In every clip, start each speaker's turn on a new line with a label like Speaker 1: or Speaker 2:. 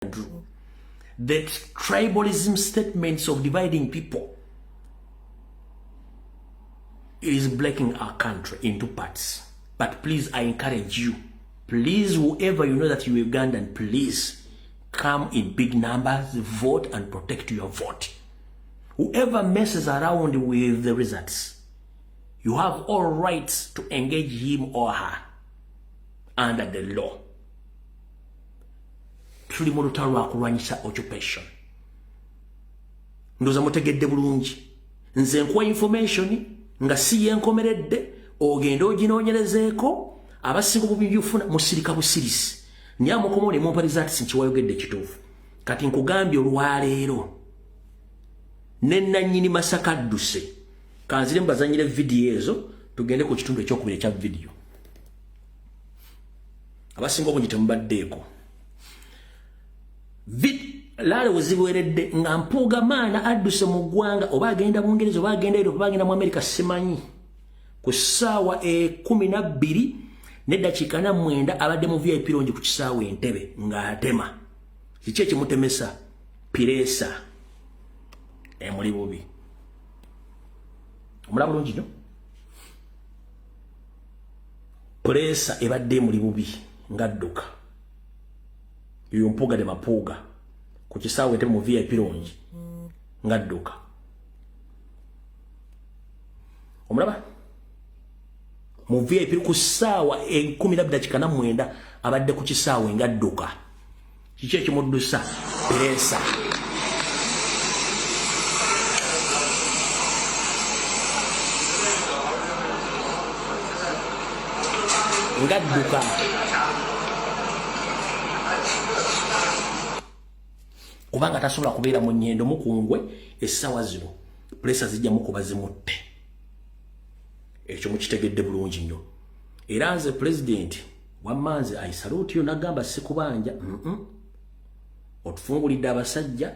Speaker 1: The tribalism statements of dividing people is breaking our country into parts. But please, I encourage you, please, whoever you know that you're Ugandan, please come in big numbers, vote and protect your vote. Whoever messes around with the results, you have all rights to engage him or her under the law. Tuli mu lutalo lwa kulwanyisa occupation. Ndoza mutegedde bulungi. Nze nkuwa information nga si yenkomeredde ogenda oginoonyerezeeko abasinga bubyufuna musirika busirisi. Nyamukomo ne mumpaliza ati sinkiwayogedde kituufu. Kati nkugambye olwaleero ne nannyini Masaka adduse. Kanzire mbazanyire video ezo tugende ku kitundu ekyokubiri ekya video. Abasinga obungi temubaddeeko. Lale wezibuweredde nga Mpuuga Maana adduse mu ggwanga oba agenda Bungereza oba agenda Europe oba agenda mu America simanyi. Ku ssaawa 12:09 abadde mu VIP longi ku kisaawe Entebbe ng'atema. Kiki ekimutemesa? Pireesa emuli bubi. Omulaba bulungi no? Pireesa ebadde emuli bubi ng'adduka. Yoyo Mpuuga de Mapuuga ku kisaawe Entebbe mu VIP longi ng'adduka. Omulaba? Mu VIP ku ssaawa 12:09 abadde ku kisaawe ng'adduka. Kiki ekimuddusa? Pireesa. Ng'adduka. Kubanga tasobola kubeera mu nnyendo mukungwe essaawa zino. Pireesa zijja mukuba zimutte. Ekyo mukitegedde bulungi nnyo. Era nze President wammanze ayisaluuti yo nagamba sikubanja. Otufungulidde abasajja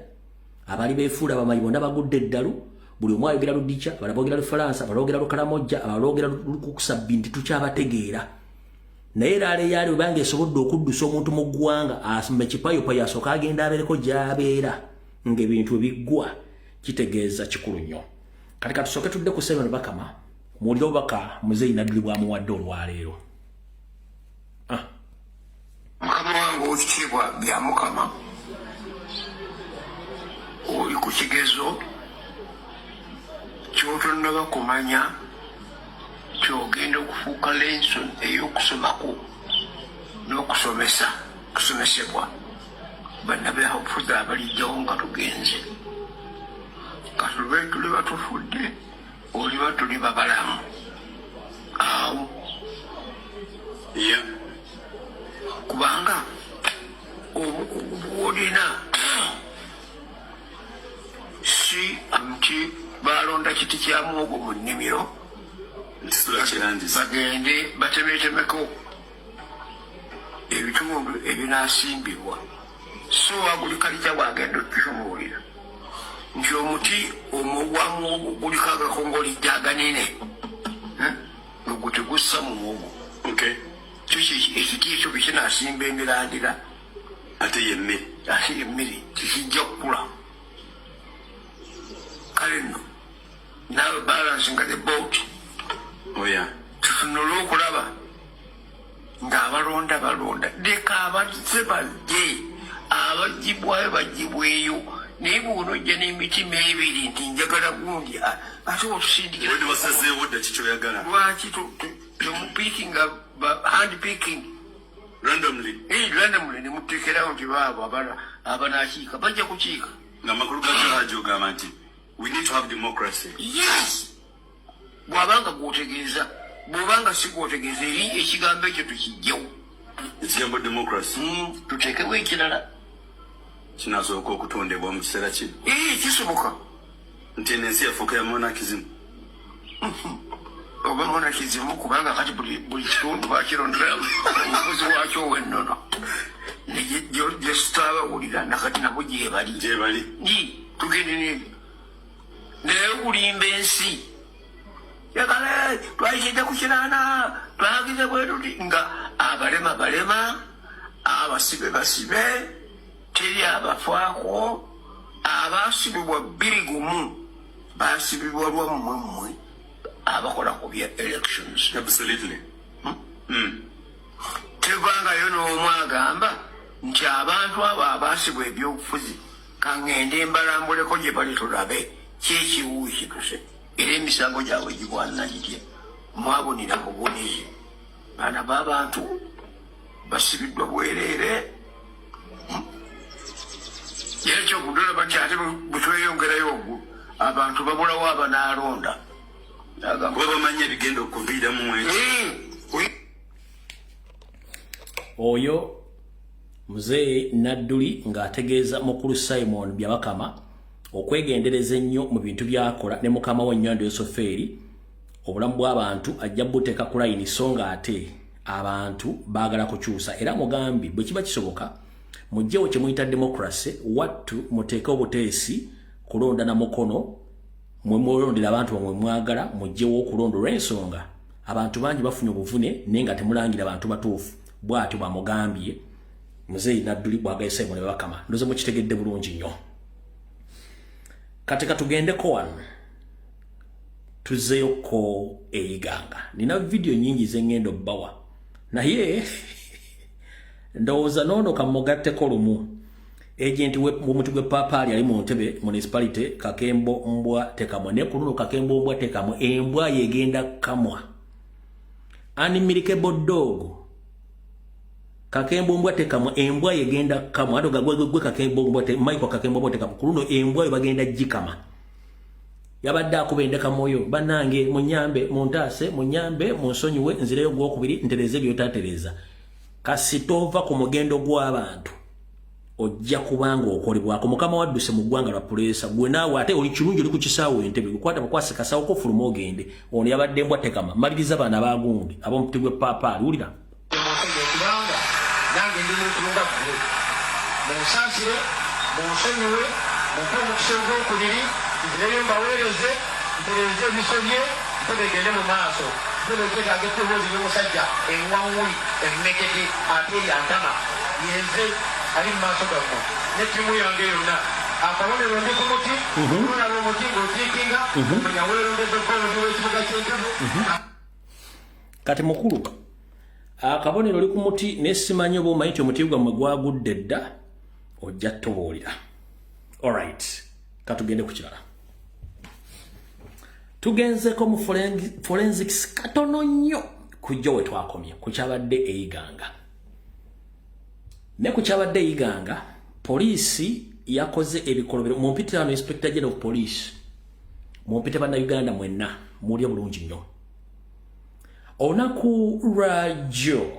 Speaker 1: abali beefuula bamanyi bonna bagudde eddalu. Buli omu ayogera Ludica, abalala boogera Lufalansa, abalala boogera Lukalamojja, abalala boogera Lukusabbi nti tukyabategeera. Naye laale yali obange esobodde okuddusa omuntu mu ggwanga asombe kipayopayo asooka agenda abeereko gy'abeera ng'ebintu ebiggwa kitegeeza kikulu nnyo. Kati katusooke tudde ku Ssebeno Bakama muwulire obubaka Muzeeyi Nadduli bw'amuwadde olwaleero.
Speaker 2: Mukama wange ow'ekitiibwa bya Mukama oli ku kigezo ky'otonnaba kumanya kyogenda okufuuka lenson ey'okusomako n'okusomesebwa bannabyabufuzi abalijjawo nga tugenze. Katube tuli batufudde oliba tuli babalamu awo kubanga obukugu bwolina si nti balonda kiti kya muwogo mu nnimiro bagende batemetemeko ebitundu ebinaasimbibwa so waguli kalija wagenda okkisomuwulira nti omuti omugwamu guliko agakongolidde aganene ogwo tegussa mu muwogo. Ekiti ekyo bekinaasimba emirandira ate yemmere tikijja kukula. Kale nno naawe balansinga the boat tutunule okulaba ng'abalonda leka abazze bazze abagibwayo bagibweyo naye bw'onojja n'emitima ebiri nti njagala gundi ate otusindikira lwaki tomupiikinga hand picking randomly nemuteekerawo nti baabo abanakiika bajja kukiika
Speaker 3: ng'amakulu gajo gamba nti we need to have democracy.
Speaker 2: Yes. Bwabanga gwotegeeza bwobanga si gwotegeeza eri ekigambo ekyo tukijjawo
Speaker 3: ekigambo democracy
Speaker 2: tuteekewo ekirala
Speaker 3: kinasooka okutondebwa mu kiseera kino
Speaker 2: kisoboka
Speaker 3: nti ensi yafuuka ya monarchism
Speaker 2: oba monarchism kubanga kati buli kitundu bakirondera omukozi wakyo ow'ennono gyesitaabawulira nakati nabo gyebali tugende n'ebyo naye okulimba ensi yakala twayikidde ku kiraana twagize bwe tuti nga abalema abasibe basibe teri abafaako abaasibibwa 2 baasibibwa lwammwe abakola ku bya elections.
Speaker 3: Absolutely.
Speaker 2: Tevangayo n'omu agamba nti abantu abo abaasibwa ebyobufuzi kangende embalambuleko gye bali tulabe kyekiwuwi kituse era emisango gyabwe gibwana gitya mwabonera bubonezi baana b'abantu basibiddwa bwereere yekyo kudolaba nti ate bwetweyongerayo ogwo abantu babulawo abanaalonda
Speaker 3: kuba bamanyi ebigenda okuviiramu ekyo.
Speaker 1: Oyo Mzee Nadduli ng'ategeeza mukulu Simon Byabakama okwegendereza ennyo mu bintu byakola ne mukama we Nnyando Yosoferi obulamu bw'abantu ajja buteeka ku layini so ng'ate abantu baagala kukyusa era mugambi bwe kiba kisoboka mujjewo kye muyita democracy wattu muteeke obuteesi kulonda na mukono mwe mulondera abantu bamwe mwagala mujjewo okulonda olw'ensonga abantu bangi bafunye obuvune naye nga temulangira abantu batuufu bw'atyo bwamugambye Mzee Nadduli bwagaye Simon Byabakama ndoze mukitegedde bulungi nnyo. Kati katugendeko wano tuzeyoko Eyiganga. Nina video nyingi zengendo bawa naye ndowooza noono kamugatteko lumu agenti w'omuti gwe Paapali ali mu Ntebe municipality Kakembo mbwa tekamwa ne ku luno Kakembo mbwa tekamwa embwa yegenda kamwa unmirikable dog Kakembo mbwa tekamwa embwa yegenda kamwa ado gagwe Kakembo mbwa te Michael Kakembo mbwa tekamwa ku luno embwa bagenda jikama yabadde akubendeka moyo banange munyambe muntaase munyambe munsonyiwe nzireyo gw'okubiri ntereze byotatereza kasitova ku mugendo gw'abantu ojja kubanga okolebwako mukama wadduse mu ggwanga lwa pulesa gwe naawe ate oli kirungi oli ku kisaawo Entebbe gukwata bakwase kasaawo ko fuluma ogende ono yabadde mbwa tekama maliriza baana bagundi ab'omuti gwe Paapali wulira
Speaker 2: nange ndi muntu ngabwe munsansire munsonyiwe mumpe omukisa ogwokubiri nzireyo mbaweereze ntereze emisomye Ntebbe egende mu maaso Ntebbe twetaaga eddoboozi ly'omusajja enwanwuli emmekete ate yantama yenze ali mu maaso gammwe ne ttiimu yange yonna akabonero ndi ku muti olaba omuti ng'otiikinga manya weerondedde omuti w'ekibuga ky'Entebbe
Speaker 1: kati mukulu akabonero oli ku muti nesimanyi oba omanyi nti omuti gwammwe gwagudde dda ojja tobuulira. Alright, katugende ku kirala. Tugenzeko mu forensics katono nnyo kujja we twakomye ku kyabadde Eyiganga. Ne ku kyabadde Eyiganga poliisi yakoze ebikolobero mumpite hano Inspector General of Police mumpite bannayuganda mwenna mulya bulungi nnyo. Onaku rajo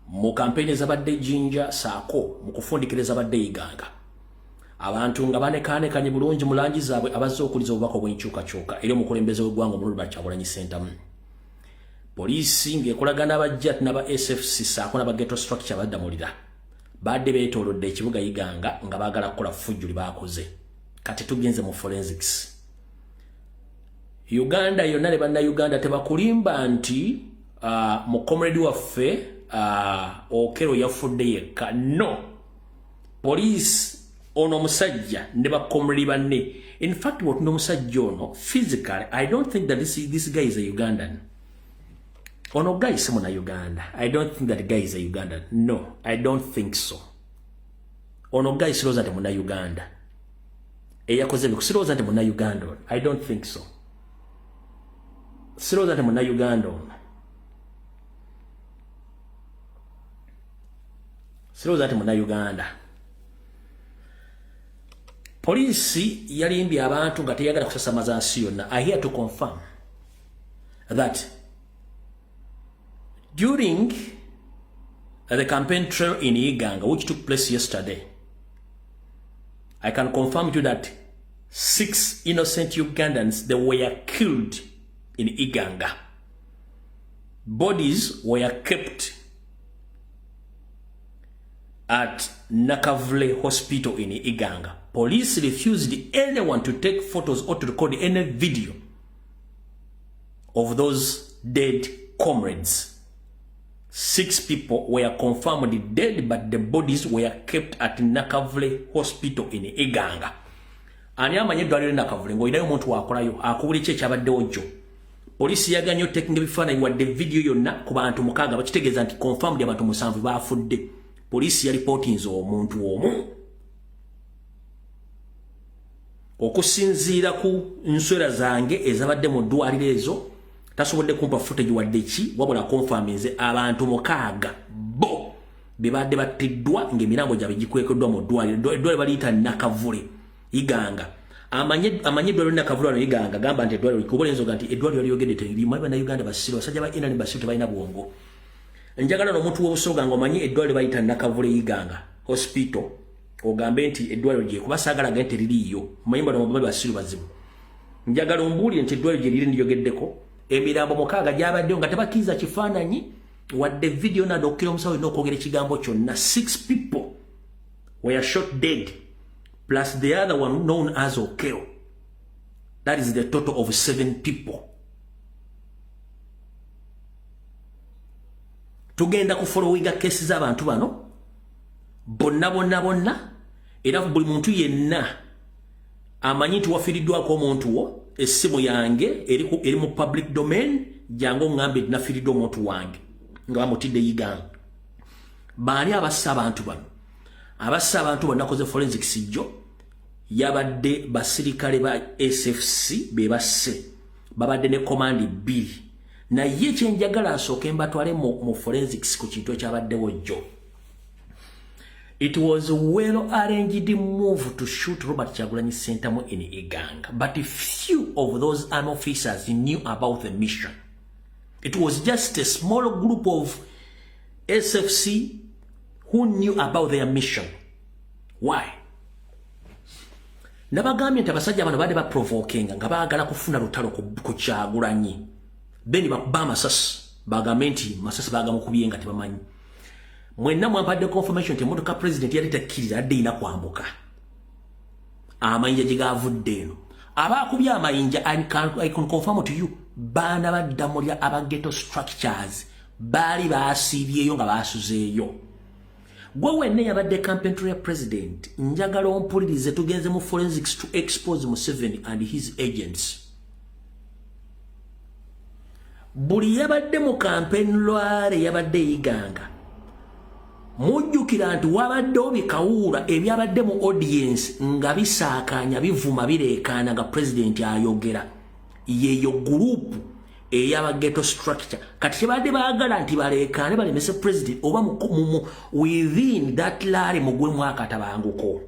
Speaker 1: mu kampeni zabadde Jinja saako mu kufundikiriza badde Eyiganga abantu nga banekaanekanye bulungi mu langi zaabwe abazze okuliza obubaka obw'enkyukakyuka eri omukulembeze w'eggwanga Omululu Kyagulanyi Ssentamu. Poliisi ng'ekolagana abajja n'aba SFC saako n'aba ghetto structure baddamulira badde beetoolodde ekibuga Eyiganga nga baagala kukola ffujjuli baakoze. Kati tugenze mu forensics. Uganda yonna ne bannayuganda tebakulimba nti mu comrade waffe Okero yafudde yekka. No. Police ono musajja ne bakomrade banne. In fact what no musajja ono physically I don't think that this guy is a Ugandan. Ono guy is someone Uganda. I don't think that guy is a Ugandan. No, I don't think so. Ono guy is Rosa de Muna Uganda. Eyakoze bikusiroza de Muna Uganda. I don't think so. Siroza de Muna Uganda. Siroza de Muna Uganda. Police yalimbye abantu nga teyagala kusasamaza nsi yonna. I here to confirm that during the campaign trail in Eyiganga, which took place yesterday, I can confirm to you that 6 innocent Ugandans, they were killed in Eyiganga. Bodies were kept at Nakavule Hospital in Eyiganga. Police refused anyone to take photos or to record any video of those dead comrades. 6 people were confirmed dead, but the bodies were kept at Nakavule Hospital in Iganga. Ani amanye eddwaliro Nakavule ng'olinayo omuntu wakolayo akubula ki ekyabaddewo jjo. Poliisi yaganye otekinga ebifaananyi wadde video yonna ku bantu 6 bakitegeeza nti confirmed abantu 7 baafudde. Poliisi yalipootinze omuntu omu. Okusinziira ku nswera zange ezabadde mu ddwaliro ezo tasobodde kumpa footage wadde ki wabula confirminze abantu 6 bo bebadde battiddwa ng'emirambo gyabwe gikwekeddwa mu ddwaliro baliyita Nakavule Iganga. Amanye eddwaliro Nakavule wano Iganga gamba nti eddwaliro likubola ensonga nti eddwaliro lyogedde teririmu Bannayuganda basiro basajja ba inani basiro tebalina bwongo. Njagala n'omuntu w'obusoga ng'omanye eddwaliro bayita Nakavule Iganga Hospital ogambe nti eddwaliro lye kuba saagala gante teririiyo mayimba n'omubabi basiro bazibu. Njagala ombuulire nti eddwaliro lye liri ndyogeddeko emirambo 6 gyabaddeyo nga tebakkiriza kifaananyi wadde video n'adokkira omusawo n'okwogera ekigambo kyonna. 6 people were shot dead plus the other one known as Okeo. That is the total of 7 people. Tugenda ku followinga cases z'abantu bano bonna era buli muntu yenna amanyi nti wafiiriddwako omuntu wo. Essimu yange eri mu public domain jango ngambe nafiiriddwa omuntu wange nga bamutidde Iganga. Baani abassa abantu bano? Abassa abantu bano nakoze forensics jjo yabadde basirikale ba SFC be basse babadde ne command 2 naye kyenjagala asooke mbatwale mu forensics ku kintu ekyabaddewo jjo. It was a well-arranged move to shoot Robert Kyagulanyi Ssentamu in Iganga, but few of those army officers knew about the mission. It was just a small group of SFC who knew about their mission. Why? Nabagambye nti abasajja bano badde baprovokinga nga baagala kufuna lutalo ku Kyagulanyi. Then bakuba amasasi bagambe nti masasi bagamukubye nga tebamanyi. Mwenna mwampadde confirmation nti emotoka president yali takkiriza adde ina kwambuka. Amayinja gye gaavudde eno. Abaakubye amayinja I can confirm to you baana baddamulya aba ghetto structures baali baasiibyeyo nga baasuzeeyo. Gwe wenna yabadde campaign trail president njagala ompulirize tugenze mu forensics to expose Museveni and his agents. Buli yabadde mu campaign lwale yabadde Iganga. Mujjukira nti wabaddewo bikawuula ebyabadde mu audience nga bisaakaanya bivuma bireekaana nga president ayogera. Yeyo group eyaba ghetto structure kati kyebadde baagala nti baleekaane balemese president oba within that laale mugwe mwakatabanguko.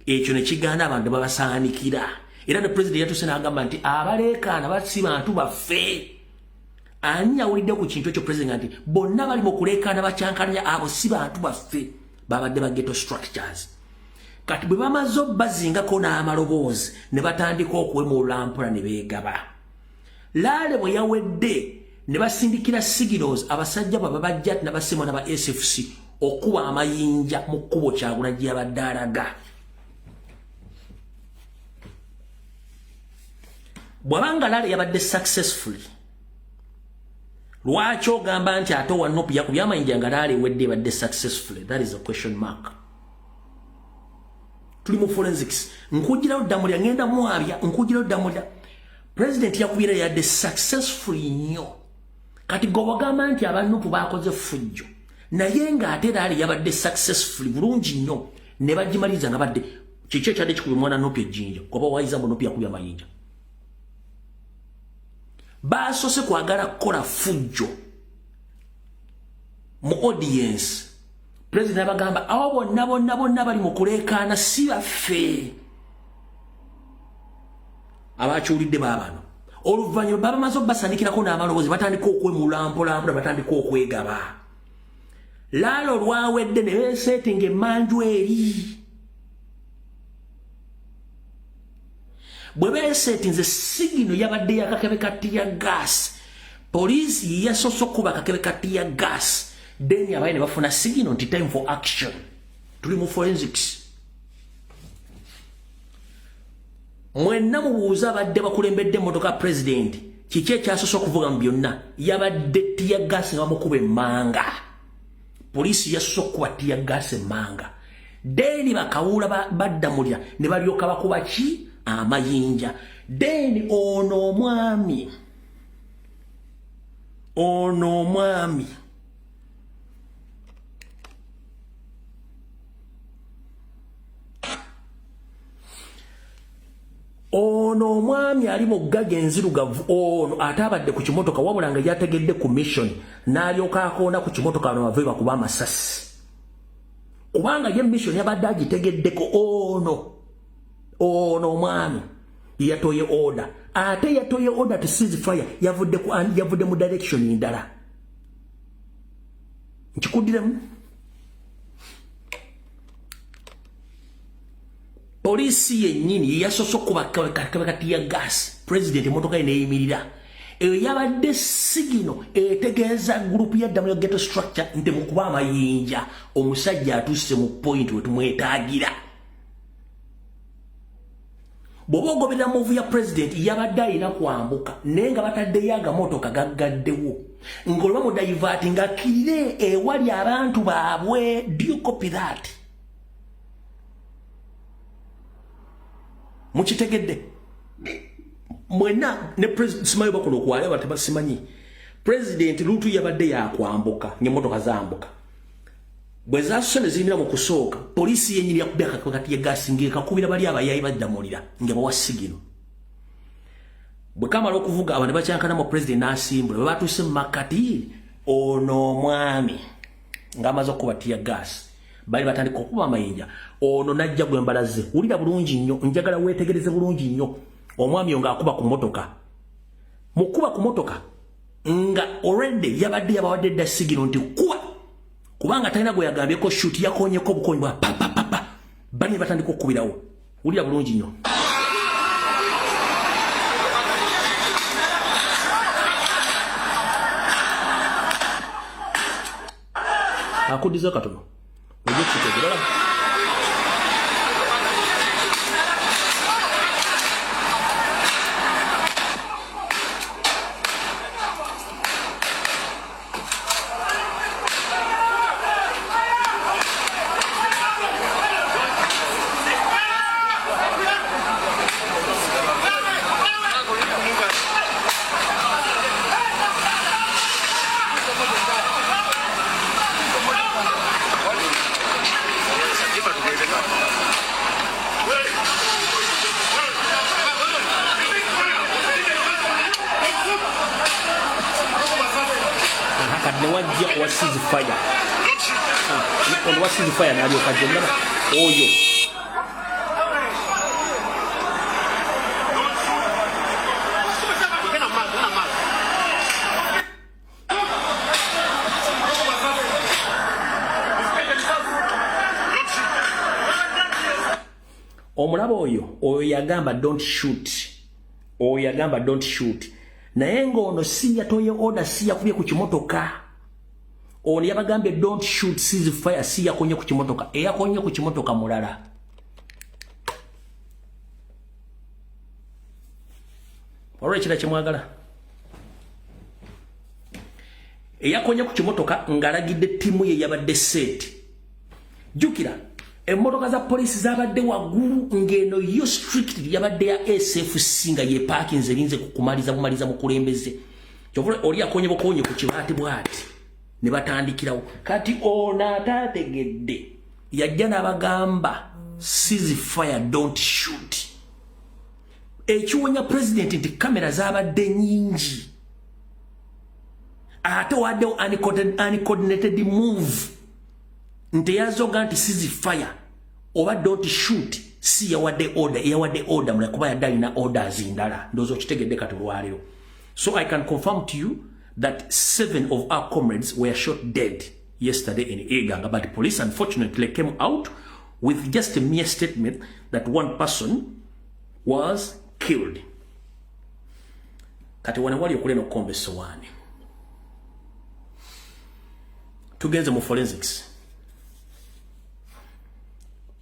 Speaker 1: Ekyo ne kigaana abantu babasaanikira era ne president yatuse n'agamba nti abaleekaana basi bantu baffe. Ani awulidde ku kintu ekyo president nti bonna bali mu kuleekaana bakyankalanya abo si bantu baffe babadde ba ghetto structures. Kati bwe bamaze obbazingako n'amaloboozi ne batandika okuwemulula mpola ne beegaba. Laale bwe yawedde ne basindikira signals abasajja bwe babajja n'abasemwa n'aba SFC okuba amayinja mu kkubo Kyagulanyi gye yabadde alaga. Bw'abanga Laale yabadde successfully lwaki ogamba nti ate wano yakubye amayinja nga Laale wedde badde successfully? That is a question mark. Tuli mu forensics nkujirawo ddamulya ngenda mwabya nkujirawo ddamulya president yakubira yadde successfully nnyo. Kati gobagamba nti abanupu bakoze fujjo naye ng'ate Laale yabadde successfully bulungi nnyo ne bagimaliza nga badde kiki ekyadde kikubye mwana Nupi ejjinja kuba wayiza mu Nupi yakubye amayinja. Baasose kwagala kukola fujjo mu audience. President abagamba abo bonna bali mu kuleekaana si baffe. Abakyulidde baabano oluvannyuma babamaze obbasandikirako n'amaloboozi batandika okwemulula mpolampola batandika okwegaba. Laale olwawedde ne beeseetinga emmanju eri. Bwe beeseetinze sigino yabadde yakakebe ka tear gas. Poliisi yasoose okuba akakebe ka tear gas. Then abaye ne bafuna sigino nti time for action. Tuli mu forensics. Mwenna mubuuza abadde bakulembedde emmotoka president kiki ekyasoose okuvuga mu byonna yabadde tiyagasi nga bamukuba emmanga poliisi yasoose okukuba tiyagasi emmanga deni bakawula baddamulira ne balyoka bakuba ki amayinja deni ono omwami ono omwami ali mu ggaga enzirugavu ono atabadde ku kimotoka wabula nga yategedde ku mission n'alyoka akoona ku kimotoka bano bave bakuba amasasi kubanga ye mission yabadde agitegeddeko ono omwami yatoye order ate yatoye order to cease fire yavudde mu direction ndala nkikuddiremu polisi yennyini yasoose okubakati ya gas president emotoka eneeyimirira eyo yabadde sigino etegeeza gurupu yaddamu ya ghetto structure nti mukuba amayinja omusajja atuuse mu point wetumwetaagira bw'oba ogoberera muvu ya president yabadde alina kwambuka naye nga bataddeyo agamotoka gaggaddewo ng'olwa mu divert ng'akkirire ewali abantu baabwe. Do you copy that? Mukitegedde mwena ne president simayo bakuno kwale batebasimanyi president lutu yabadde yakwambuka n'emmotoka zambuka bwe zasone zimira mu kusooka polisi yenyiri yakubya kakati ya gas ngeka kubira bali abayayi baddamulira ngeba wasigino bwe kamala okuvuga abantu bakyankana mu president n'asimbula batuse makati ono mwami ngamaze okubatia gas bali batandika okuba amayinja ono najja gwembalaze ulira bulungi nnyo njagala wetegereze bulungi nnyo omwami nga akuba ku motoka mukuba ku motoka nga already yabadde yabawadde dda sigino nti kuba kubanga talina gwe yagambyeko shoot yakonyeko bukonyi bwa papa bani batandika okubirawo ulira bulungi nnyo akudiza katono ujye kutegerera what is the fire na alioka jenda oyo omulaba oyo yagamba don't shoot naye ng'ono si yatoye order si yakubye ku kimotoka ono yabagambye don't shoot cease fire si yakonye ku kimotoka eyakonye ku kimotoka mulala olwo ekira kimwagala eyakonye ku kimotoka ngalagidde timu ye yabadde set jukira emmotoka za polisi zabadde waggulu ng'eno yo strictly yabadde ya SFC nga ye parkings erinze kumaliza mu kulembeze kyovula oli yakonye bukonye ku kibaati bwati ne batandikirawo kati ona atategedde yajja n'abagamba cease fire don't shoot ekiwonya president nti kamera zabadde nyingi ate waddewo uncoordinated move nti yazoga nti cease fire oba don't shoot si yawadde order mula kuba yadde alina orders ndala ndowooza okitegedde kati olwaleero. So I can confirm to you that 7 of our comrades were shot dead yesterday in Iganga, but the police unfortunately came out with just a mere statement that one person was killed. Kati wana wali okule no kombe sowani. Tugenze mu forensics.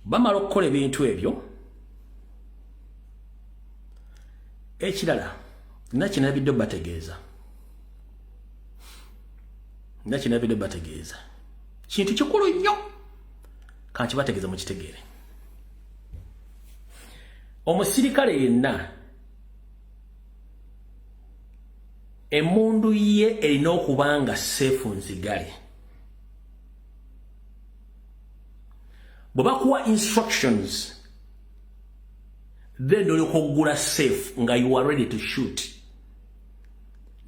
Speaker 1: Bamala okukola ebintu ebyo ekirala Nakina video bategeeza. Nakina video bategeeza. Kintu kikulu nnyo. Kanti bategeeza mu kitegeere. Omusirikale yenna emundu ye erina okubanga safe nzigale. Bwe bakuwa instructions, then olikoggula safe nga you are ready to shoot.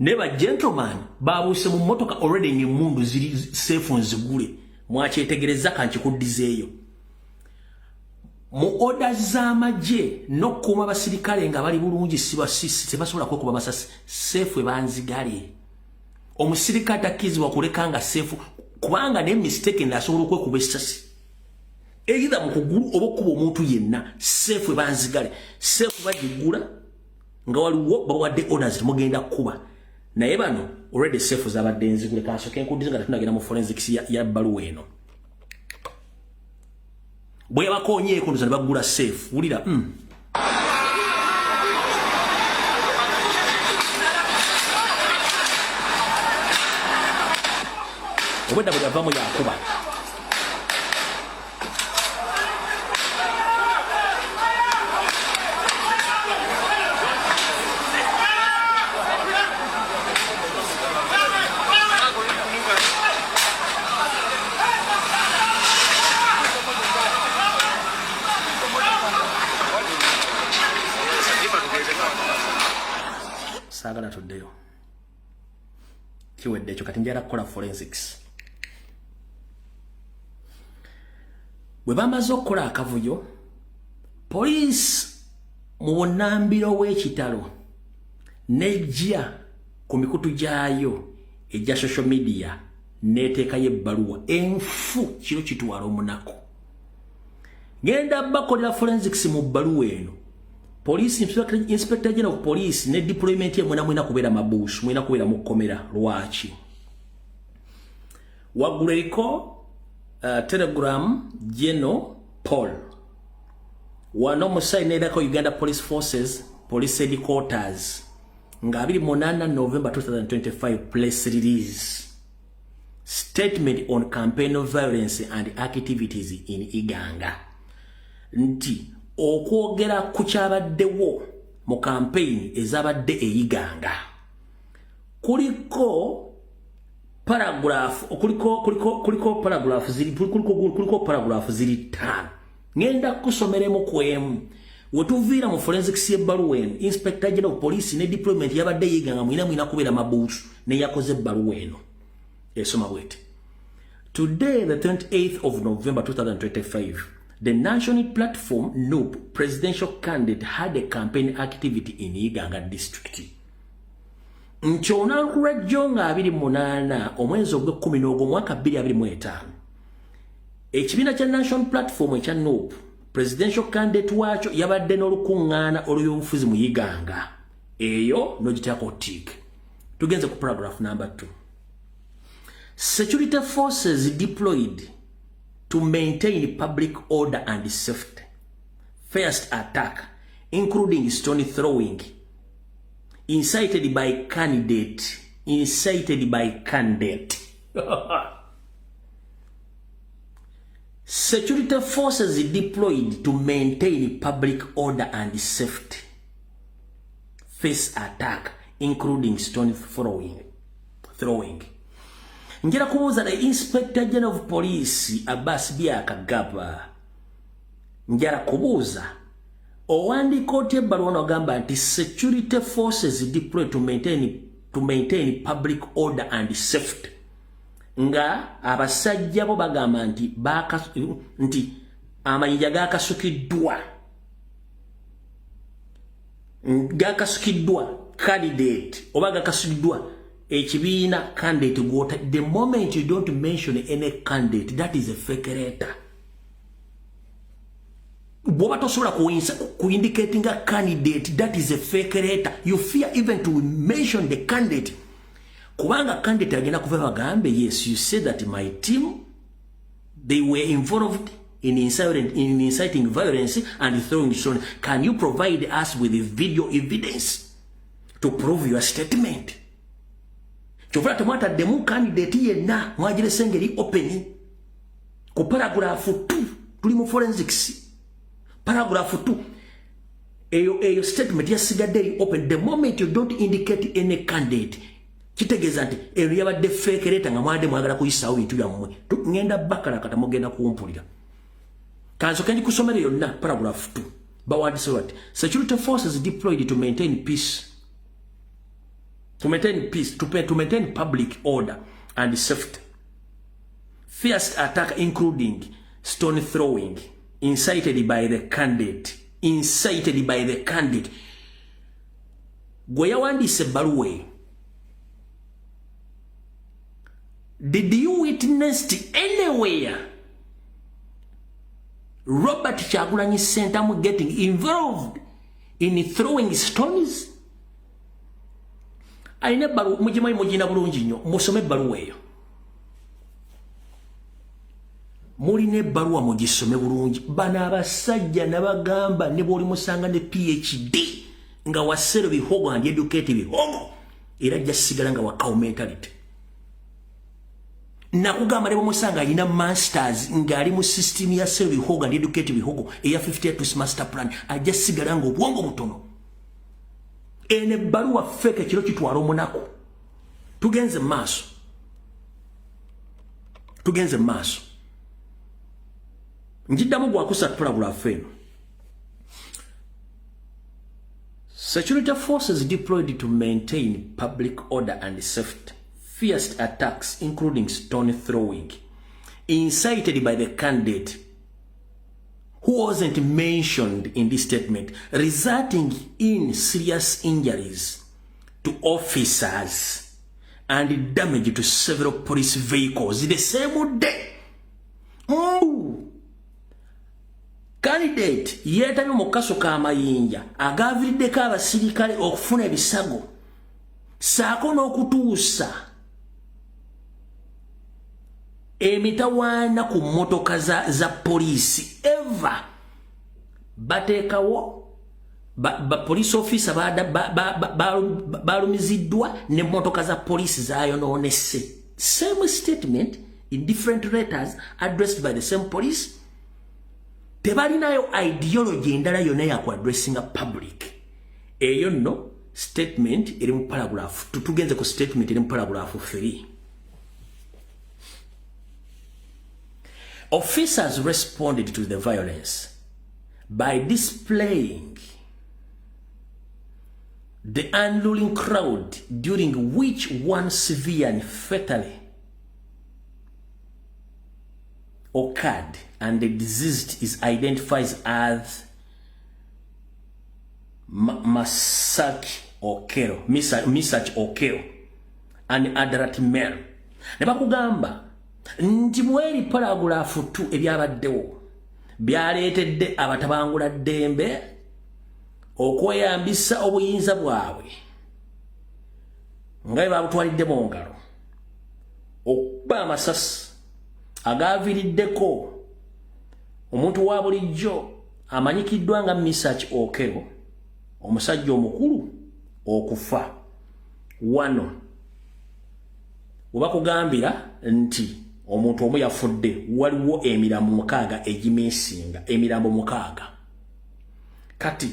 Speaker 1: Neba gentleman babuuse mu motoka already ni mundu ziri safe nzigule. Mwakyetegereza kankikuddizeeyo. Mu orders z'amagye n'okkuuma abasirikale nga bali bulungi tebasobola kwekuba masasi safe banzigale. Omusirikale takkizibwa kuleka nga safe kubanga ne mistake asobola okwekuba essasi. Either mu kugulu oba okuba omuntu yenna safe banzigale. Safe bagigula nga waliwo bawadde orders mugenda kuba. Naye bano already safe zabadde nzigule kasoke nkuddiza nga tunagenda mu forensics ya baluwa eno. Bwe bakonye kunduza bagula safe wulira obwedda bwe yavamu yakuba sagala tuddeyo kiwedde ekyo kati njala kukola forensics. Bwe bamaze okukola akavuyo, police mu bunnambiro w'ekitalo nejja ku mikutu gyayo ejja social media neteekayo ebbaluwa enfu kiro kitwala omunaku. Genda bakolera forensics mu bbaluwa eno. Police Inspector General of Police ne deployment ye mwena kubeera mabush, mwena kubeera mu kkomera lwaki. Waggulu eriko Telegram General Paul. Wano musayina erako Uganda Police Forces Police Headquarters nga 28 November 2025 press release. Statement on campaign of violence and activities in Iganga. Nti okwogera ku kyabaddewo mu campaign ezabadde eyiganga kuliko paragraph ziri 5 ngenda kusomeremo kwemu wetuviira mu forensics y'ebbaluwa eno. Inspector General of Police ne deployment yabadde eyiganga mwina kubeera mabuusu ne yakoze ebbaluwa eno esoma bwete. Today the 28th of November 2025 the national platform NUP presidential candidate had a campaign activity in Iganga district. Nchona Rajjonga 28 omwezi ogw'Okuminoogo mwaka 2025. Ekibiina kya national platform ekya NUP presidential candidate wacho yabadde n'olukuŋŋaana olw'obufuzi mu Iganga. Eyo n'ogiteekako tick. Tugenze ku paragraph number 2. Security forces deployed to maintain public order and safety. First attack, including stone throwing, incited by candidate. Security forces deployed to maintain public order and safety. First attack, including stone throwing. Njera kubuuza the Inspector General of Police Abbas Byakagaba. Njera kubuuza owandiika otya ebbaluwa n'ogamba nti security forces deployed to maintain public order and safety. Nga abasajja bo bagamba nti amayinja gakasukiddwa candidate oba gakasukiddwa ekibiina candidate gwota. The moment you don't mention any candidate, that is a fake letter. Boba tosobola indicating a candidate, that is a fake letter. You fear even to mention the candidate. Kubanga candidate agenda kuva bagambe, yes, you said that my team, they were involved in inciting violence and throwing stone. Can you provide us with the video evidence to prove your statement. Kyovula temwataddemu candidate yenna mwagirese eri open. Ku paragraph 2 tuli mu forensics. Paragraph 2 eyo statement yasigadde eri open. The moment you don't indicate any candidate kitegeeza nti eyo yabadde fake letter nga mwade mwagala kuyisaawo bintu byammwe. Ngenda bakala kata mugenda kumpulira. Kansoke njikusomere yonna paragraph 2. Bawandise what? Security forces deployed to maintain peace. To maintain peace, to maintain public order and safety. Fierce attack including stone throwing, incited by the candidate. Incited by the candidate. Gwe yawandise Baluwe. Did you witness anywhere Robert Kyagulanyi Ssentamu getting involved in throwing stones? Aine balu mujimanyi mujina bulungi nnyo musome Baluwa eyo. Muline Baluwa mugisome bulungi. Bana abasajja nabagamba ne boli musanga ne PhD nga wasero bihogo and educate bihogo era jasigala nga wakawo mentality. Nakugamba ne musanga ina masters ngali mu system ya sero bihogo and educate bihogo eya 50 years master plan ajasigala nga obwongo butono. Ene Baluwa feke kiro kitwala omunako. Tugenze maaso. Tugenze maaso. Njiddamu gwakusa paragraph eno. Security forces deployed to maintain public order and safety. Fierce attacks including stone throwing. Incited by the candidate who wasn't mentioned in this statement, resulting in serious injuries to officers and damage to several police vehicles the same day. Candidate yetabye mu kaso ka mayinja agaviddeko abasirikale okufuna ebisago saako n'okutuusa emitawaana ku mmotoka za polisi eva bateekawo police officer balumiziddwa ne mmotoka za polisi zaayonoonese. Same statement in different letters addressed by the same police. Tebalinayo ideology endala yonna ya addressing a public. Eyo no statement eri mu paragraph tutugenze ku statement eri mu paragraph 3. Officers responded to the violence by displaying the unruly crowd, during which one severe and fatally occurred, and the deceased is identified as Misach Okero, an adult male. Nebakugamba nti mweri paragraph 2 ebyabaddewo byaleetedde abatabangula ddembe okweyambisa obuyinza bwabwe nga babutwalidde mu ngalo okuba amasasi agaviriddeko omuntu wa bulijjo amanyikiddwa nga Misach Okero, omusajja omukulu okufa. Wano webakugambira nti omuntu omu yafudde, waliwo emirambo 6 egimeesinga, emirambo 6. Kati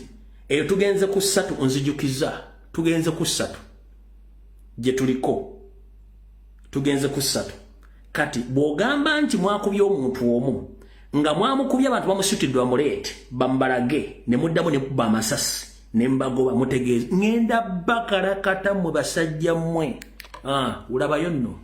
Speaker 1: eyo tugenze ku 3 nzijukiza, tugenze ku 3 gye tuliko, tugenze ku 3. Kati bw'ogamba nti mwakubye omuntu omu nga mwamukubye abantu bamusutiddwa muleete bambalage ne muddamu ne kuba amasasi ne mbagoba, mutegeeze ngenda bakalakata mu basajja mmwe. Ulabayo nno.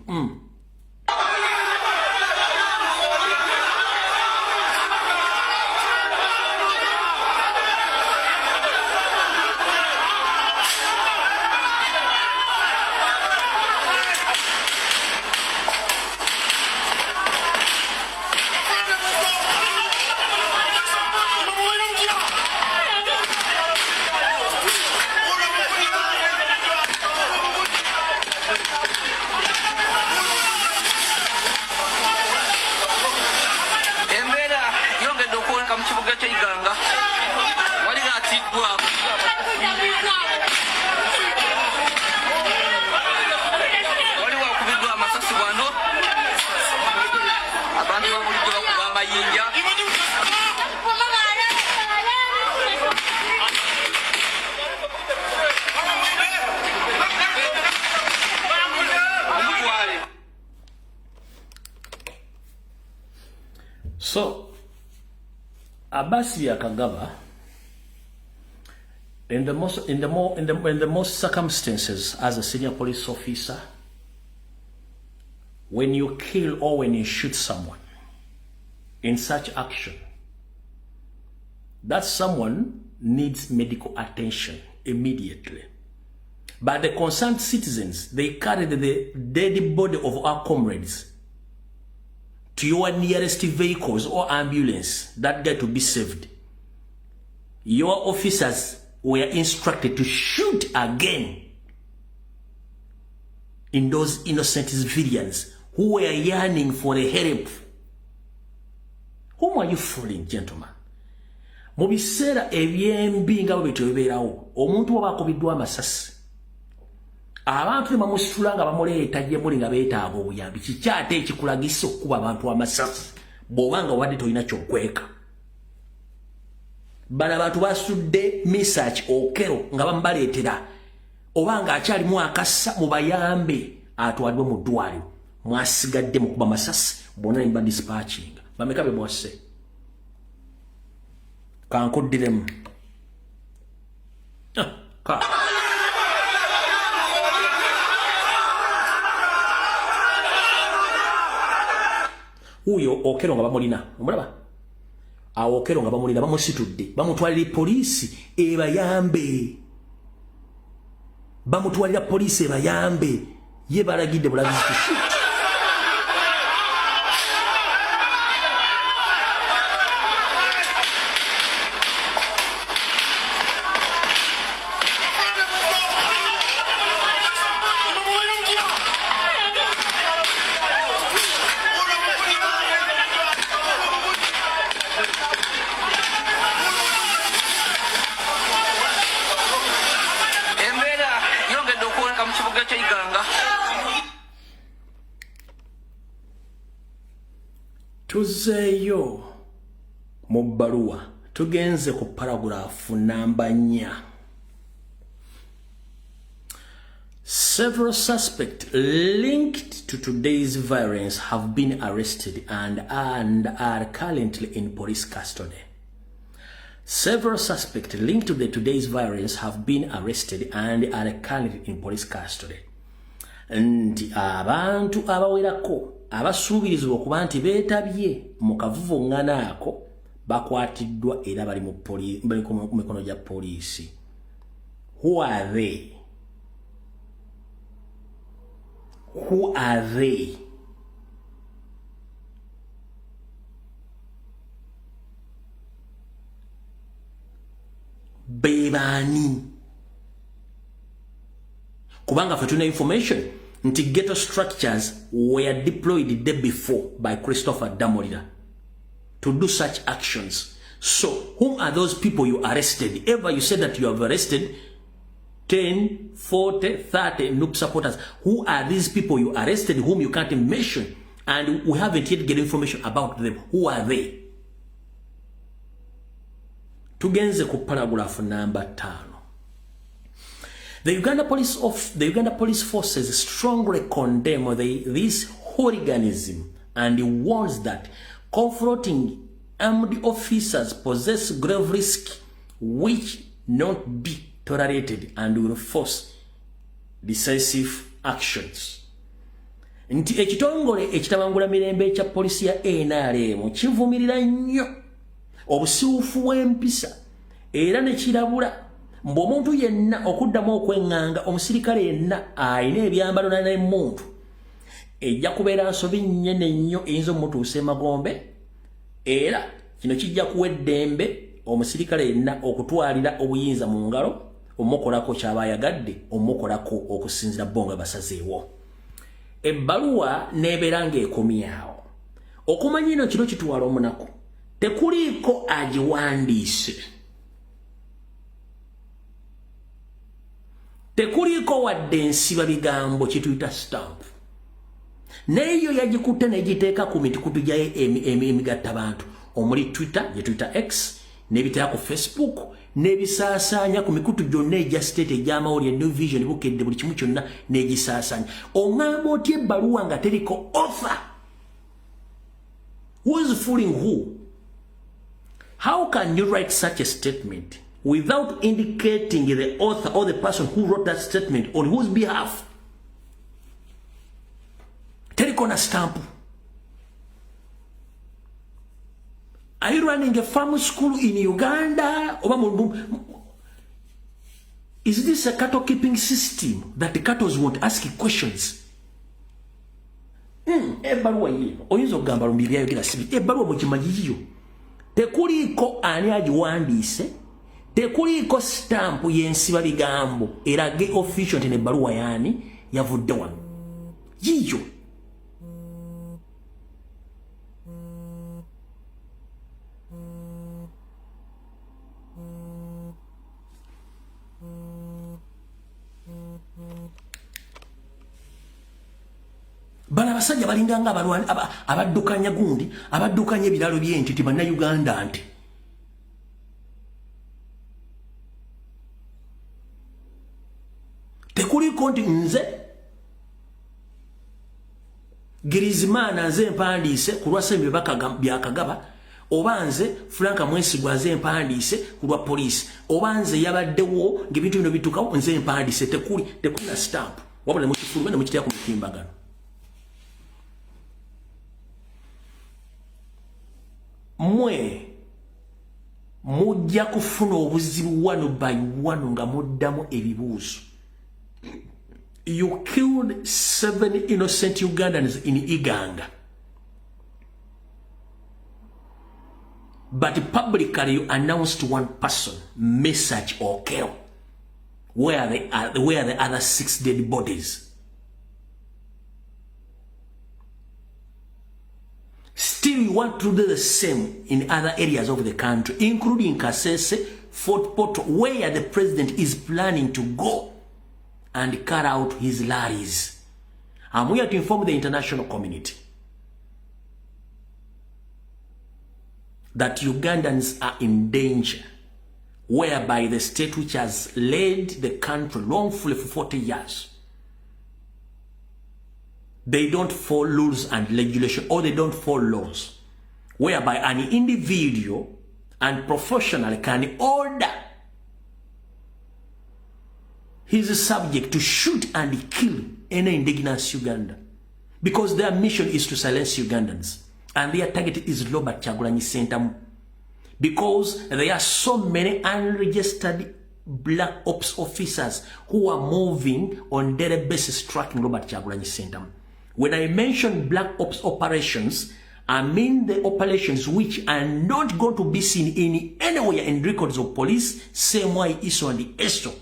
Speaker 1: Abasi Akagaba, in the most circumstances as a senior police officer, when you kill or when you shoot someone in such action, that someone needs medical attention immediately. But the concerned citizens, they carried the dead body of our comrades to your nearest vehicles or ambulance, that guy to be saved. Your officers were instructed to shoot again in those innocent civilians who were yearning for a help. Whom are you fooling, gentlemen? Mubisera ebyembi nga bwetweberawo omuntu wabakubidwa amasasi abantu ne bamusitulanga bamuleeta gye muli nga beetaaga obuyambi kikyate ekikulagisa okuba abantu amasasi bw'obanga wadde tolina kyokweka. Bano abantu basudde misach okero nga bamubaleetera obanga akyalimu akassa mubayambe atwalibwe mu ddwaliro mwasigadde mu kuba masasi bonna ne badispatchinga bameka be mwasse kankuddiremu uyo okero nga bamulina omulaba awo okero nga bamulina bamusitudde bamutwalira poliisi ebayambe bamutwalira poliisi ebayambe ye balagidde bulagizi kushuti. Tuzeeyo mu bbaluwa tugenze ku paragraph namba 4. Several suspects linked to today's violence have been arrested and are currently in police custody. Several suspects linked to today's violence have been arrested and are currently in police custody. Nti abantu abawerako abasuubirizibwa okuba nti beetabye mu kavuvuŋŋana ako bakwatiddwa era bali mu mikono gya poliisi. Who are they? Who are they? Bebani. Kubanga for tuna information nti ghetto structures were deployed the day before by Christopher Damolida to do such actions. So whom are those people you arrested? Ever you said that you have arrested 10, 40, 30 noob supporters. Who are these people you arrested whom you can't mention? And we haven't yet get information about them. Who are they? Tugenze ku paragraph number 5. The Uganda Police Forces strongly condemn this hooliganism and warns that confronting armed officers possess grave risk which not be tolerated and will force decisive actions. Nti ekitongole ekitabangula mirembe ekya polisi ya NRM kivumirira nnyo obusiufu bw'empisa era ne kirabula mbu omuntu yenna okuddamu okweŋŋanga omusirikale yenna ayina ebyambalo n'emuntu ejja kubeera nsobi nnyene nnyo eyinza omutuusa emagombe era kino kijja kuwa eddembe omusirikale yenna okutwalira obuyinza mu ngalo omukolako kyaba ayagadde omukolako okusinzira bonga basazeewo. Ebbaluwa n'ebeera ng'ekomyawo okumanya ino kino kitwala omunaku tekuliiko agiwandiise. Tekuliko wadde ensiba bigambo kituyita stamp. Neyo yagikutte negiteeka ku mitikutu gya emigatta bantu omuli Twitter, ye Twitter X, nebiteeka ku Facebook, nebisaasanya ku mikutu gyonna egya state egy'amawulire New Vision bukedde buli kimu kyonna negisaasanya. Oŋŋamba otya ebbaluwa nga teriko author? Who is fooling who? How can you write such a statement without indicating the author or the person who wrote that statement on whose behalf? Telecona stamp. Are you running a farm school in Uganda? Is this a cattle keeping system that the cattle won't ask you questions? Ebaluwa yino oyinza okugamba lumbiri yayogera sibi ebaluwa mukimanyiyo tekuliko ani agiwandiise tekuliko stamp y'ensiba bigambo erage official nti ebaluwa yaani yavudde wano yiyo. Bana basajja balinganga abalwani abaddukanya gundi abaddukanya ebiralo by'entiti bannayuganda nti tekuliko nti nze Girizimana nze mpandiise ku lwa sembe byakagaba oba nze Franka Mwesigwa nze mpandiise ku lwa poliisi oba nze yabaddewo ng'ebintu bino bitukawo nze mpandiise tekuli na stamp wabula mukifuluma ne mukitya ku mutimbagano. Mwe mujja kufuna obuzibu wano by wano nga muddamu ebibuuzo. You killed 7 innocent Ugandans in Iganga. But publicly you announced one person, message or kill. Where are the other 6 dead bodies? Still, you want to do the same in other areas of the country, including Kasese, Fort Portal, where the president is planning to go and cut out his lorries. I'm here to inform the international community that Ugandans are in danger, whereby the state which has led the country wrongfully for 40 years, they don't follow rules and regulation, or they don't follow laws, whereby an individual and professional can order his subject to shoot and kill any indigenous Uganda, because their mission is to silence Ugandans, and their target is Robert Kyagulanyi Ssentamu, because there are so many unregistered black ops officers who are moving on daily basis tracking Robert Kyagulanyi Ssentamu. When I mention black ops operations, I mean the operations which are not going to be seen in anywhere in records of police, same way ISO and the ESO.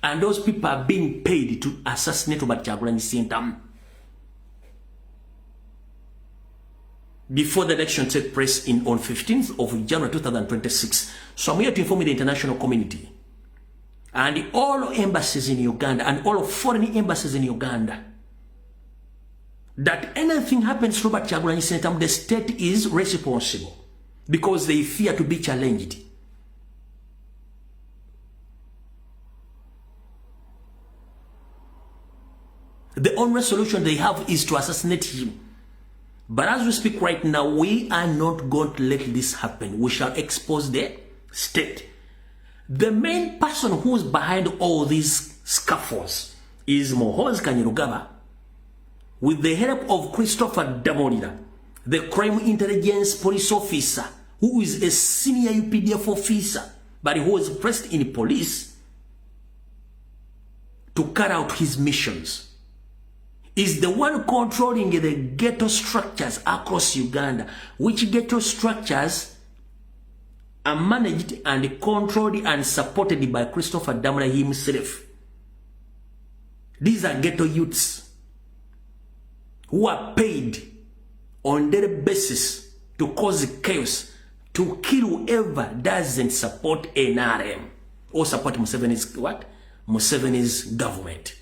Speaker 1: And those people are being paid to assassinate Robert Kyagulanyi Ssentamu. Before the election took place on 15th of January 2026. So I'm here to inform the international community and all embassies in Uganda and all foreign embassies in Uganda that anything happens to Robert Kyagulanyi Ssentamu, the state is responsible because they fear to be challenged. The only solution they have is to assassinate him. But as we speak right now, we are not going to let this happen. We shall expose the state. The main person who's behind all these scuffles is Muhoozi Kainerugaba, with the help of Christopher Damolira, the crime intelligence police officer, who is a senior UPDF officer, but who was placed in police to carry out his missions, is the one controlling the ghetto structures across Uganda, which ghetto structures are managed and controlled and supported by Christopher Damolira himself. These are ghetto youths who are paid on daily basis to cause chaos, to kill whoever doesn't support NRM or support Museveni's what? Museveni's government.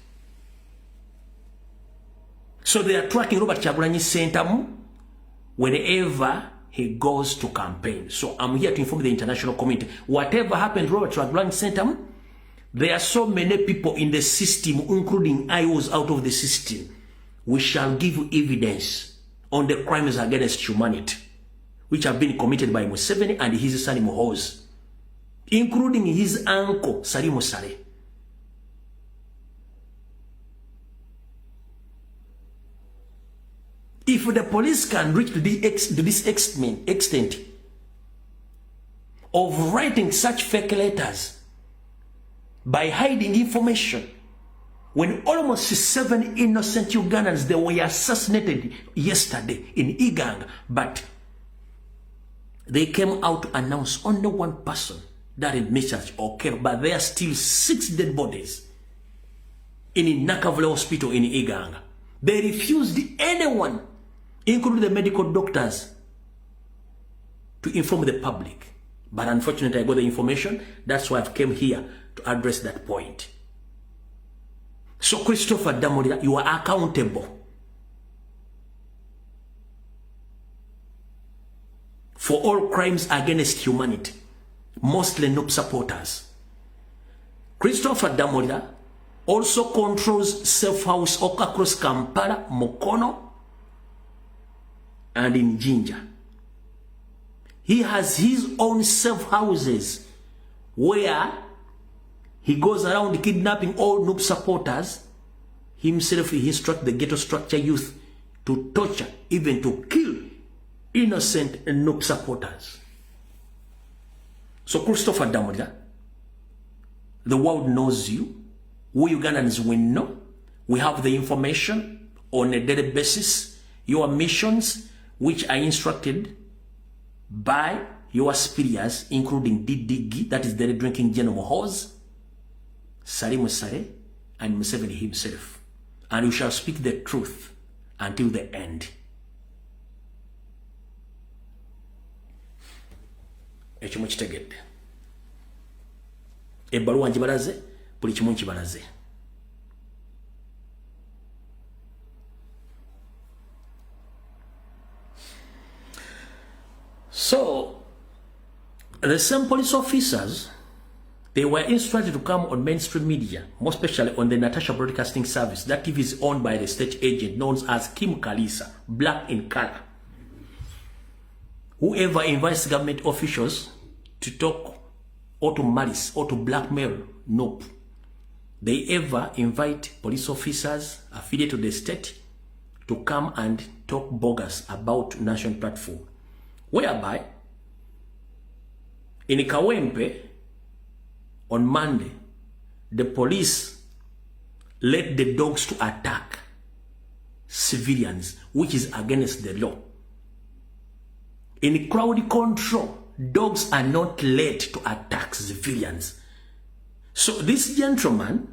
Speaker 1: So they are tracking Robert Kyagulanyi Ssentamu whenever he goes to campaign. So I'm here to inform the international community. Whatever happened to Robert Kyagulanyi Ssentamu, there are so many people in the system, including IOs out of the system. We shall give you evidence on the crimes against humanity. which have been committed by Museveni and his son Muhoozi, including his uncle Salimu Saleh. If the police can reach to this extent of writing such fake letters by hiding information, when almost 7 innocent Ugandans, they were assassinated yesterday in Iganga, but they came out to announce only one person, that is Mr. Okero, but there are still 6 dead bodies in Nakavule Hospital in Iganga. They refused anyone, including the medical doctors, to inform the public. But unfortunately, I got the information. That's why I've came here to address that point. So, Christopher Damulira, you are accountable for all crimes against humanity, mostly NUP supporters. Christopher Damulira also controls safe house across Kampala, Mukono, and in Jinja. He has his own safe houses where he goes around kidnapping all NUP supporters. Himself, he instructs the ghetto structure youth to torture, even to kill innocent NUP supporters. So Christopher Damulira, the world knows you. We Ugandans will know. We have the information on a daily basis. Your missions, which are instructed by your superiors, including DDG, that is the drinking General Muhoozi, Salimu Saleh, and Museveni himself. And you shall speak the truth until the end. Ekimu kitegedde. Ebbaluwa njibalaze, buli kimu nkibalaze. So, the same police officers, they were instructed to come on mainstream media, more especially on the Natasha Broadcasting Service. That TV is owned by the state agent known as Kim Kalisa, black in color. Whoever invites government officials to talk or to malice or to blackmail, nope. They ever invite police officers affiliated to the state to come and talk bogus about national platform. Whereby, in Kawempe, on Monday, the police led the dogs to attack civilians, which is against the law. In crowd control, dogs are not led to attack civilians. So this gentleman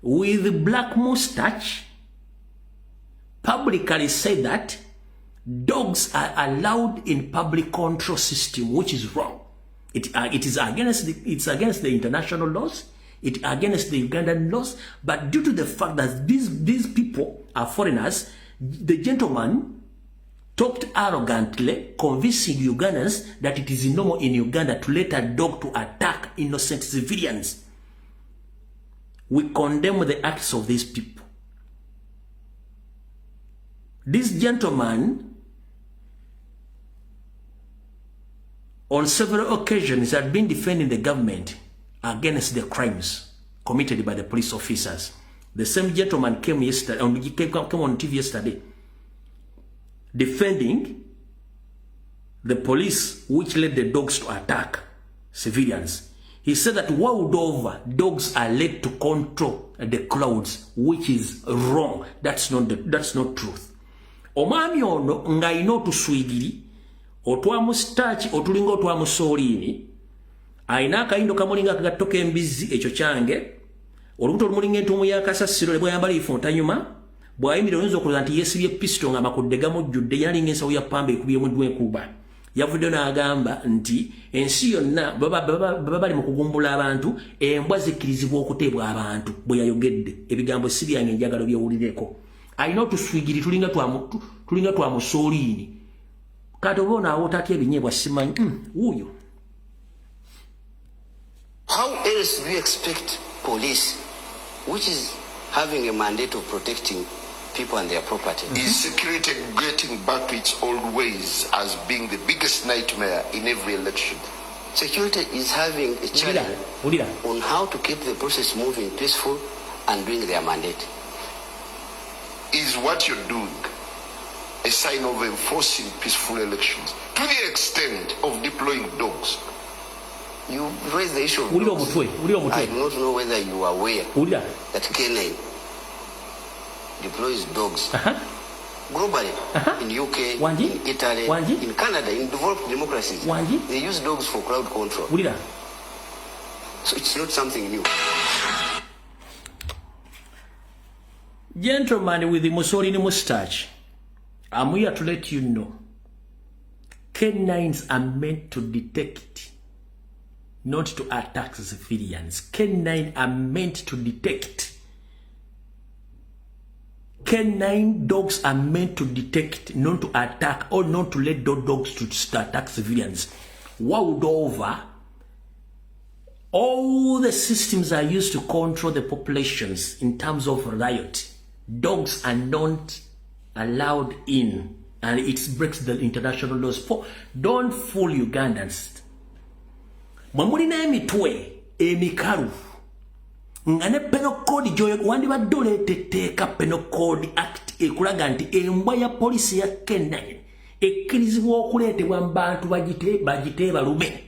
Speaker 1: with the black mustache publicly said that dogs are allowed in public control system, which is wrong. It's against the international laws. It's against the Ugandan laws. But due to the fact that these people are foreigners, the gentleman talked arrogantly, convincing Ugandans that it is normal in Uganda to let a dog to attack innocent civilians. We condemn the acts of these people. This gentleman, on several occasions, had been defending the government against the crimes committed by the police officers. The same gentleman came yesterday, came on TV yesterday, defending the police which led the dogs to attack civilians. He said that world over, dogs are led to control the crowds, which is wrong. That's not truth. Omwami ono nga ino tuswigiri otwa mustachi otulinga otwa musolini aina akayindo kamulinga kagatoka embizi ekyo kyange olubuto lumulinga entumu ya kasasiro lebwa yambali ifonta nyuma bwayimira oyinza okuloza nti yesibye pisto nga makudde gamujjudde yalinga ensawo ya pamba ekubye mu enkuba yavudde n'agamba nti ensi yonna baba bali mu kugumbula abantu embwa zikkirizibwa okuteebwa abantu bwe yayogedde ebigambo si byange njagalo byewulireko ayina otuswigiri tulinga twa musolini kati obona awo tatya ebinyeebwa simanyi wuuyo.
Speaker 4: How else do you expect police, which is having a mandate of protecting people and their property.
Speaker 5: Is security getting back to its old ways as being the biggest nightmare in every election?
Speaker 4: Security is having a challenge on how to keep the process moving peaceful and doing their mandate.
Speaker 5: Is what you're doing a sign of enforcing peaceful elections to the extent of deploying dogs?
Speaker 4: You raise the issue of dogs. I do not know whether you are aware that Kenya deploys dogs globally, in UK, in Italy, in Canada, in developed democracies. They use dogs for crowd control. So it's not something new.
Speaker 1: Gentleman with the Mussolini mustache, I'm here to let you know, K9s are meant to detect, not to attack civilians. K9 are meant to detect. K9 dogs are meant to detect, not to attack, or not to let those dogs to attack civilians. World over, all the systems are used to control the populations in terms of riot. Dogs are not allowed in, and it breaks the international laws. Don't fool Ugandans. Mwamulina emitwe emikalu ngane penal code joyo wandi badole teteka penal code act ekulaga nti embwa ya polisi ya Kenya ekkirizibwa okuleetebwa mu bantu bagite balume.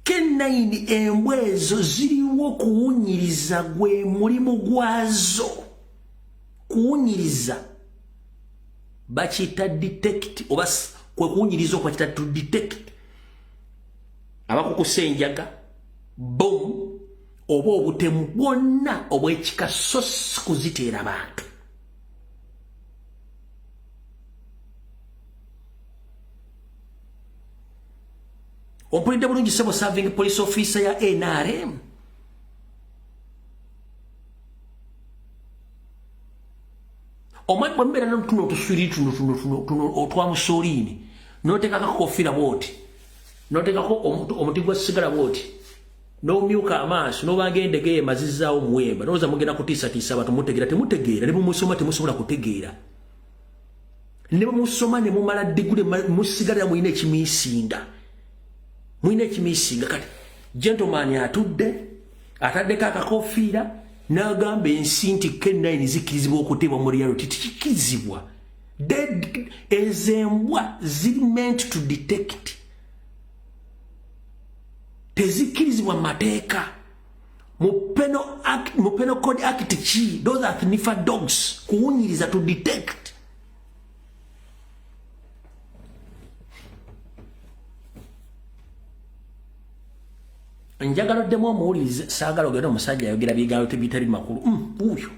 Speaker 1: K9 embwa ezo ziriwo kuwunyiriza gwe mulimu gwazo. Kuwunyiriza bakita detect oba kwe kuwunyiriza okwakita to detect abakukusenjaga boom oba obutemu bwonna obwekika so kuziteera bantu. Ompulidde bulungi sebo serving police officer ya NRM. Omanye bwembeera n'otuno otuswiri tuno otwa musolini n'oteekako kofira bwoti n'oteekako omuti gwa sigala bwoti n'omyuka amaaso n'obanga endege mazizaawo muwemba n'olowooza mugenda kutiisatiisa abantu mutegeera temutegeera ne mumusoma temusobola kutegeera ne mumusoma ne mumala digule musigalira mulina ekimiisinga kati gentleman atudde ataddeko akakofiira n'agamba ensi nti K9 zikkirizibwa okuteebwa mu reality tikikkirizibwa. Ezembwa ziri meant to detect, tezikkirizibwa mu mateeka mu penal code act ki those are sniffer dogs kuwunyiriza to detect. Njagala ddemu omuwulirize saagala ogenda omusajja ayogera bigambo tebitali makulu uyo.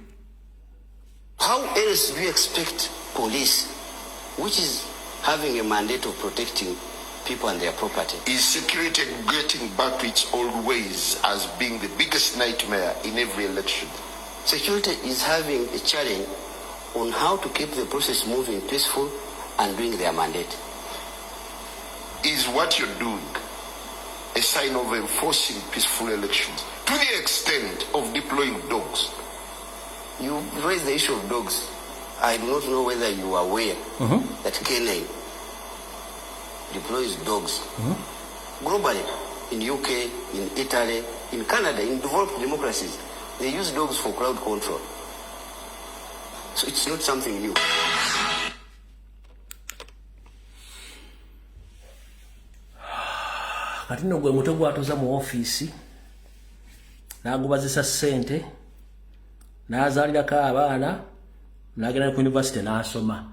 Speaker 4: How else do you expect police, which is having a mandate of protecting people and their property?
Speaker 5: Is security getting back to its old ways as being the biggest nightmare in every election?
Speaker 4: Security is having a challenge on how to keep the process moving peaceful and doing their mandate.
Speaker 5: Is what you're doing a sign of enforcing peaceful elections to the extent of deploying dogs?
Speaker 4: You raise the issue of dogs. I do not know whether you are aware that Kenya deploys dogs globally, in UK, in Italy, in Canada, in developed democracies. They use dogs for crowd control. So it's not something new.
Speaker 1: Kati nno gwe muto gwatuza mu ofiisi n'agubazisa ssente n'azaalirako abaana n'agenda ku university n'asoma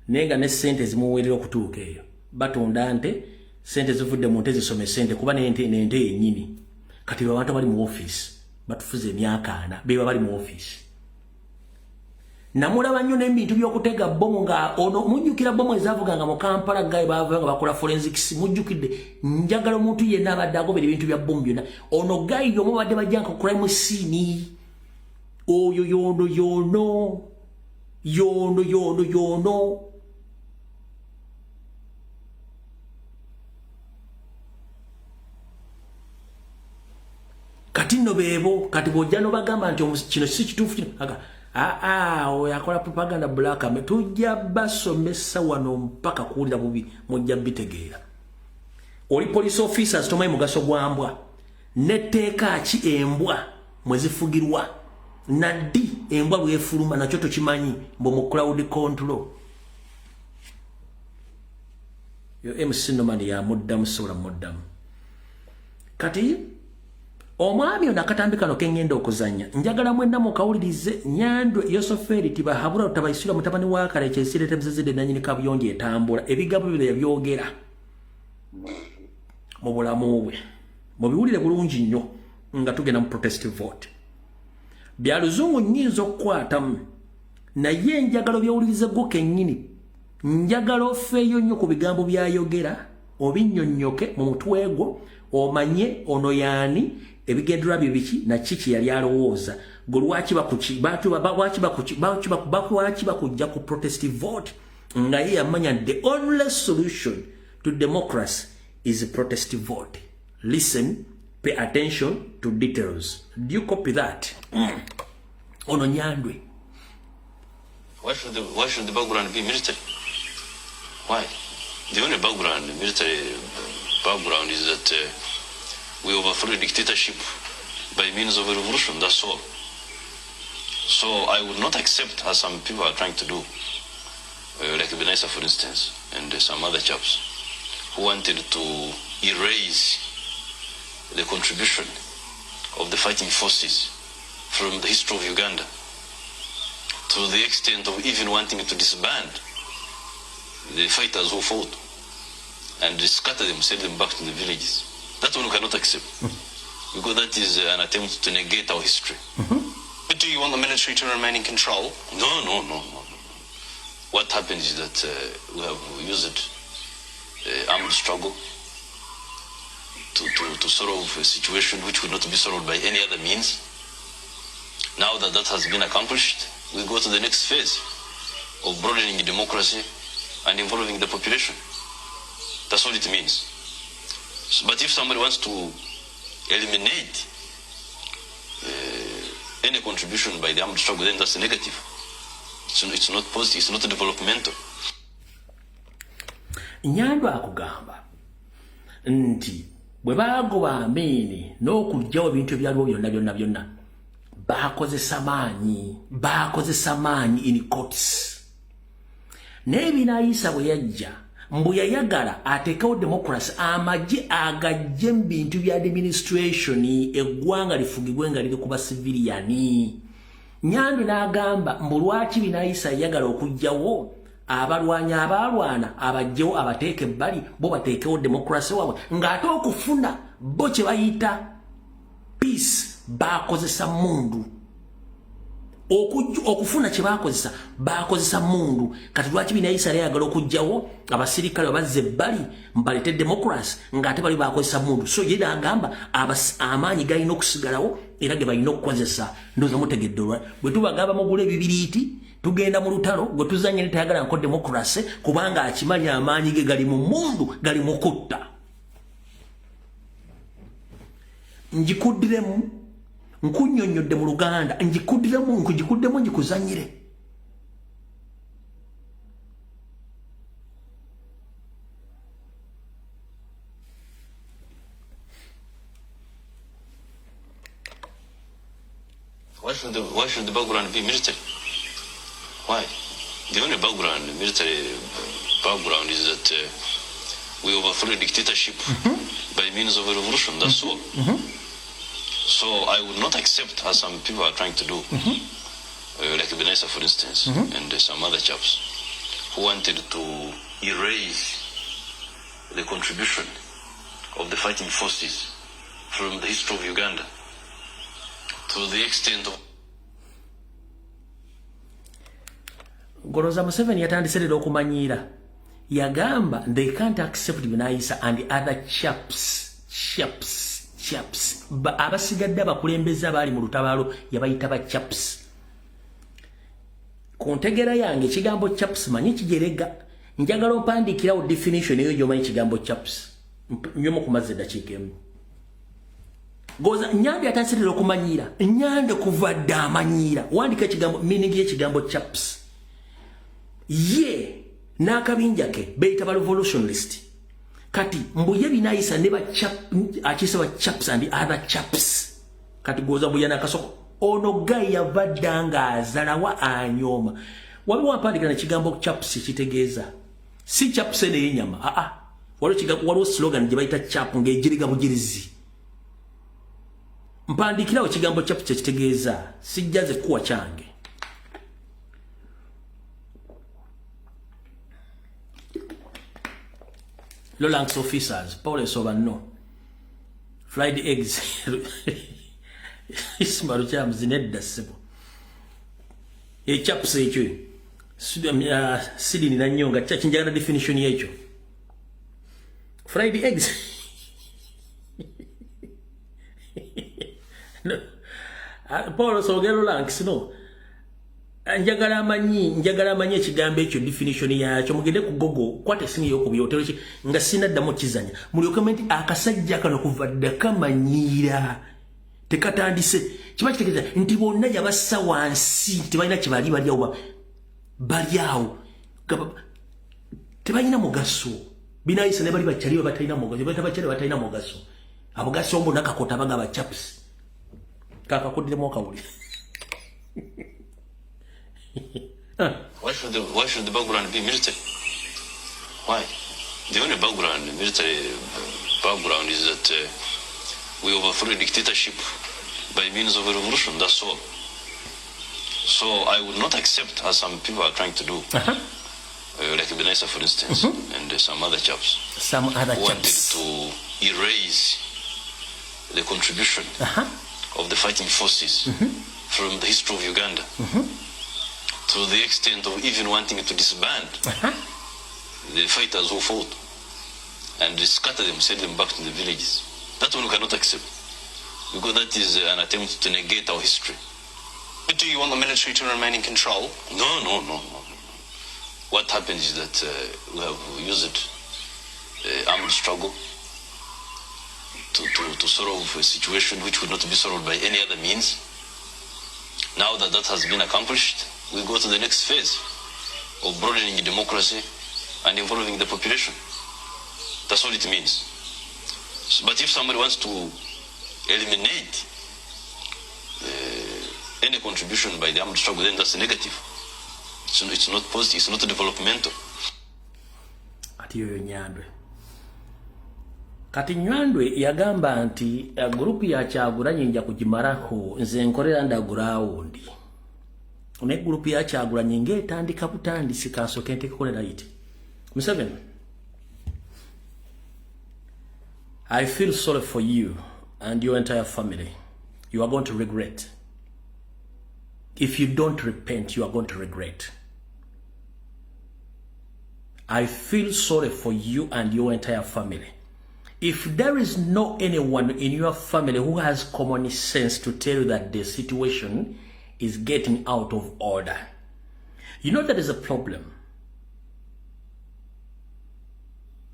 Speaker 1: naye nga ne ssente zimuweerera okutuuka eyo batunda nte ssente zivudde mu nte zisome ssente kuba n'ente yennyini kati abantu bali mu ofiisi batufuza emyaka 4 beba bali mu ofiisi. Namulaba nnyo n'ebintu by'okutega bomu nga ono mujjukira bomu ezaavuganga mu Kampala gaye baava nga bakola forensics mujjukidde njagala omuntu yenna abadde agobera ebintu bya bomu byonna ono gayi y'omu badde bajja nka crime scene oyo yono kati kati nno beebo kati bw'ojja n'obagamba nti kino si kituufu kino oyo akola propaganda black ame tujja basomesa wano mpaka kuwulira bubi mujja bitegeera oli police officers tomanyi mugaso gwa mbwa netteeka ki embwa mwezifugirwa naddi embwa bwefuluma nakyo tokimanyi mbu mu crowd control yo MC Nomani ya muddamu sola muddamu kati omwami ono akatambi kano kengenda okuzanya njagala mwenna mukawulirize Nyandwe Yosoferi tibahabula tabayisira mutabani wa kale kyesire temzezede nanyini kabyondi etambula ebigabo bino yabyogera mu bulamu bwe mubiwulire bulungi nnyo nga tugenda mu protest vote bya luzungu nyinzo kwatamu naye njagalo byawulirize gwo kennyini njagala ofeeyo nnyo ku bigambo byayogera obinnyonnyoke mu mutwe gwo omanye ono yaani ebigendera bibiki na kiki yali alowooza gwe lwaki bakujja ku protest vote nga ye yamanya the only solution to democracy is a protest vote. Listen, pay attention to details. Do you copy that? Ono Nyandwe.
Speaker 6: Why should the background be military? Why? The only background, military background, is that we overthrew dictatorship by means of a revolution. That's all. So I would not accept, as some people are trying to do, like Benessa, for instance, and some other chaps, who wanted to erase the contribution of the fighting forces from the history of Uganda, to the extent of even wanting to disband the fighters who fought and scatter them, send them back to the villages. That one we cannot accept, because that is an attempt to negate our history.
Speaker 7: But do you want the military to remain in control?
Speaker 6: No. What happens is that we have used armed struggle to solve a situation which would not be solved by any other means. Now that that has been accomplished, we go to the next phase of broadening democracy and involving the population. That's all it means. But if somebody wants to eliminate any contribution by the armed struggle, then that's a negative. It's not positive, it's not developmental.
Speaker 1: Nyandwe akugamba nti bwe bagoba amini n'okujjawo ebintu ebyaliwo byonna bakozesa maanyi in courts n'ebinaayisa bwe yajja mbu yayagala ateekawo democracy amagye agajje mu bintu bya administration eggwanga lifugibwe nga liri ku basiviliani. Nyandwe n'agamba mbu lwaki binaayisa yayagala okujjawo abalwanya abalwana abajjewo abateeke ebbali bo bateekewo democracy waabwe ng'ate okufuna bo kye bayita peace bakozesa mundu okufuna kye bakozesa mundu. Kati lwaki binaayisa yayagala okujjawo abasirikale bazze ebbali mbalete democracy ng'ate bali bakozesa mundu. So ye n'agamba amaanyi galina okusigalawo era ge balina okukozesa. Ndowooza mutegedde bwe tubagamba mugule ebibiriiti tugenda mu lutalo gwe tuzanye netayagala nko democracy kubanga akimanyi amaanyi ge gali mu mundu gali mu kutta. Njikuddiremu nkunnyonnyodde mu Luganda nkujikuddemu njikuzanyire.
Speaker 6: Why should the background be military? Why? The only background, military background, is that we overthrew dictatorship by means of a revolution. That's all. So I would not accept, as some people are trying to do, like Benessa, for instance, and some other chaps, who wanted to erase the contribution of the fighting forces from the history of Uganda, to the extent of
Speaker 1: Goroza Museveni yatandise okumanyira yagamba they can't accept binaayisa and other chaps abasigadde abakulembeze abali mu lutabaalo yabayita ba chaps. Ku ntegera yange ekigambo chaps manyi kijerega njagala opandikirawo definition eyo gy'omanyi ekigambo chaps nyomo ku mazzi eddakiika emu. goza nyande atansetera okumanyira nyande kuva dda amanyira wandika ekigambo meaning y'ekigambo chaps ye n'akabinja ke beyita ba revolutionalist kati mbuye binayisa ne ba akisa ba chaps and other chaps kati goza mbuye nakasoko ono guy yavadda nga azalawa anyoma waliwo wampandika n'ekigambo chaps kitegeeza si chaps ene y'ennyama waliwo slogan gye bayita chap ng'ejiriga bugirizi mpandikirawo ekigambo chaps kitegeeza sijjaze kuwa kyange Lolanx officers, Paulus over no. Fried eggs. Ismaru chams zinedda sebo. Chaps echo. Sidi na nyonga chachi njagala definition yecho. Fried eggs. No. Paulus ogero Lolanx no. Njagala amanyi ekigambo ekyo definition yakyo mugende ku Google kwate simu y'okubyoteero ki nga sinaddamu kizanya mulyoke menti akasajja kano kuva dda kamanyira tekatandise kiba kitegeeza nti bonna yabassa wansi tebalina kibali bali awo tebalina mugaso binayisa ne bali bakyaliwe batalina mugaso bakyaliwe batalina mugaso abogaso mbo nakakota baga ba chaps kakakuddemu akawuli
Speaker 6: Why should the background be military? Why? The only background, military background, is that we overthrew a dictatorship by means of a revolution. That's all. So I would not accept, as some people are trying to do, like Benessa, for instance, and some other chaps, wanted to erase the contribution of the fighting forces from the history of Uganda. To the extent of even wanting to disband the fighters who fought and scatter them, send them back to the villages. That one we cannot accept, because that is an attempt to negate our history.
Speaker 7: But do you want the military to remain in control?
Speaker 6: No. What happens is that we have used armed struggle to solve a situation which would not be solved by any other means. Now that that has been accomplished, we go to the next phase of broadening democracy and involving the population. That's all it means. But if somebody wants to eliminate any contribution by the armed struggle, then that's negative. It's not positive, it's not developmental.
Speaker 1: Atiyo Nyandwe. Kati Nyandwe yagamba nti grupu ya Kyagulanyi nja kugimarako nze nkorera ndagulawo ndi. One grupu ya Kyagulanyi ng'etandika butandisi kansooke nteekekolera iti. Museveni, I feel sorry for you and your entire family. You are going to regret. If you don't repent, you are going to regret. I feel sorry for you and your entire family. If there is no anyone in your family who has common sense to tell you that the situation is getting out of order, you know there is a problem.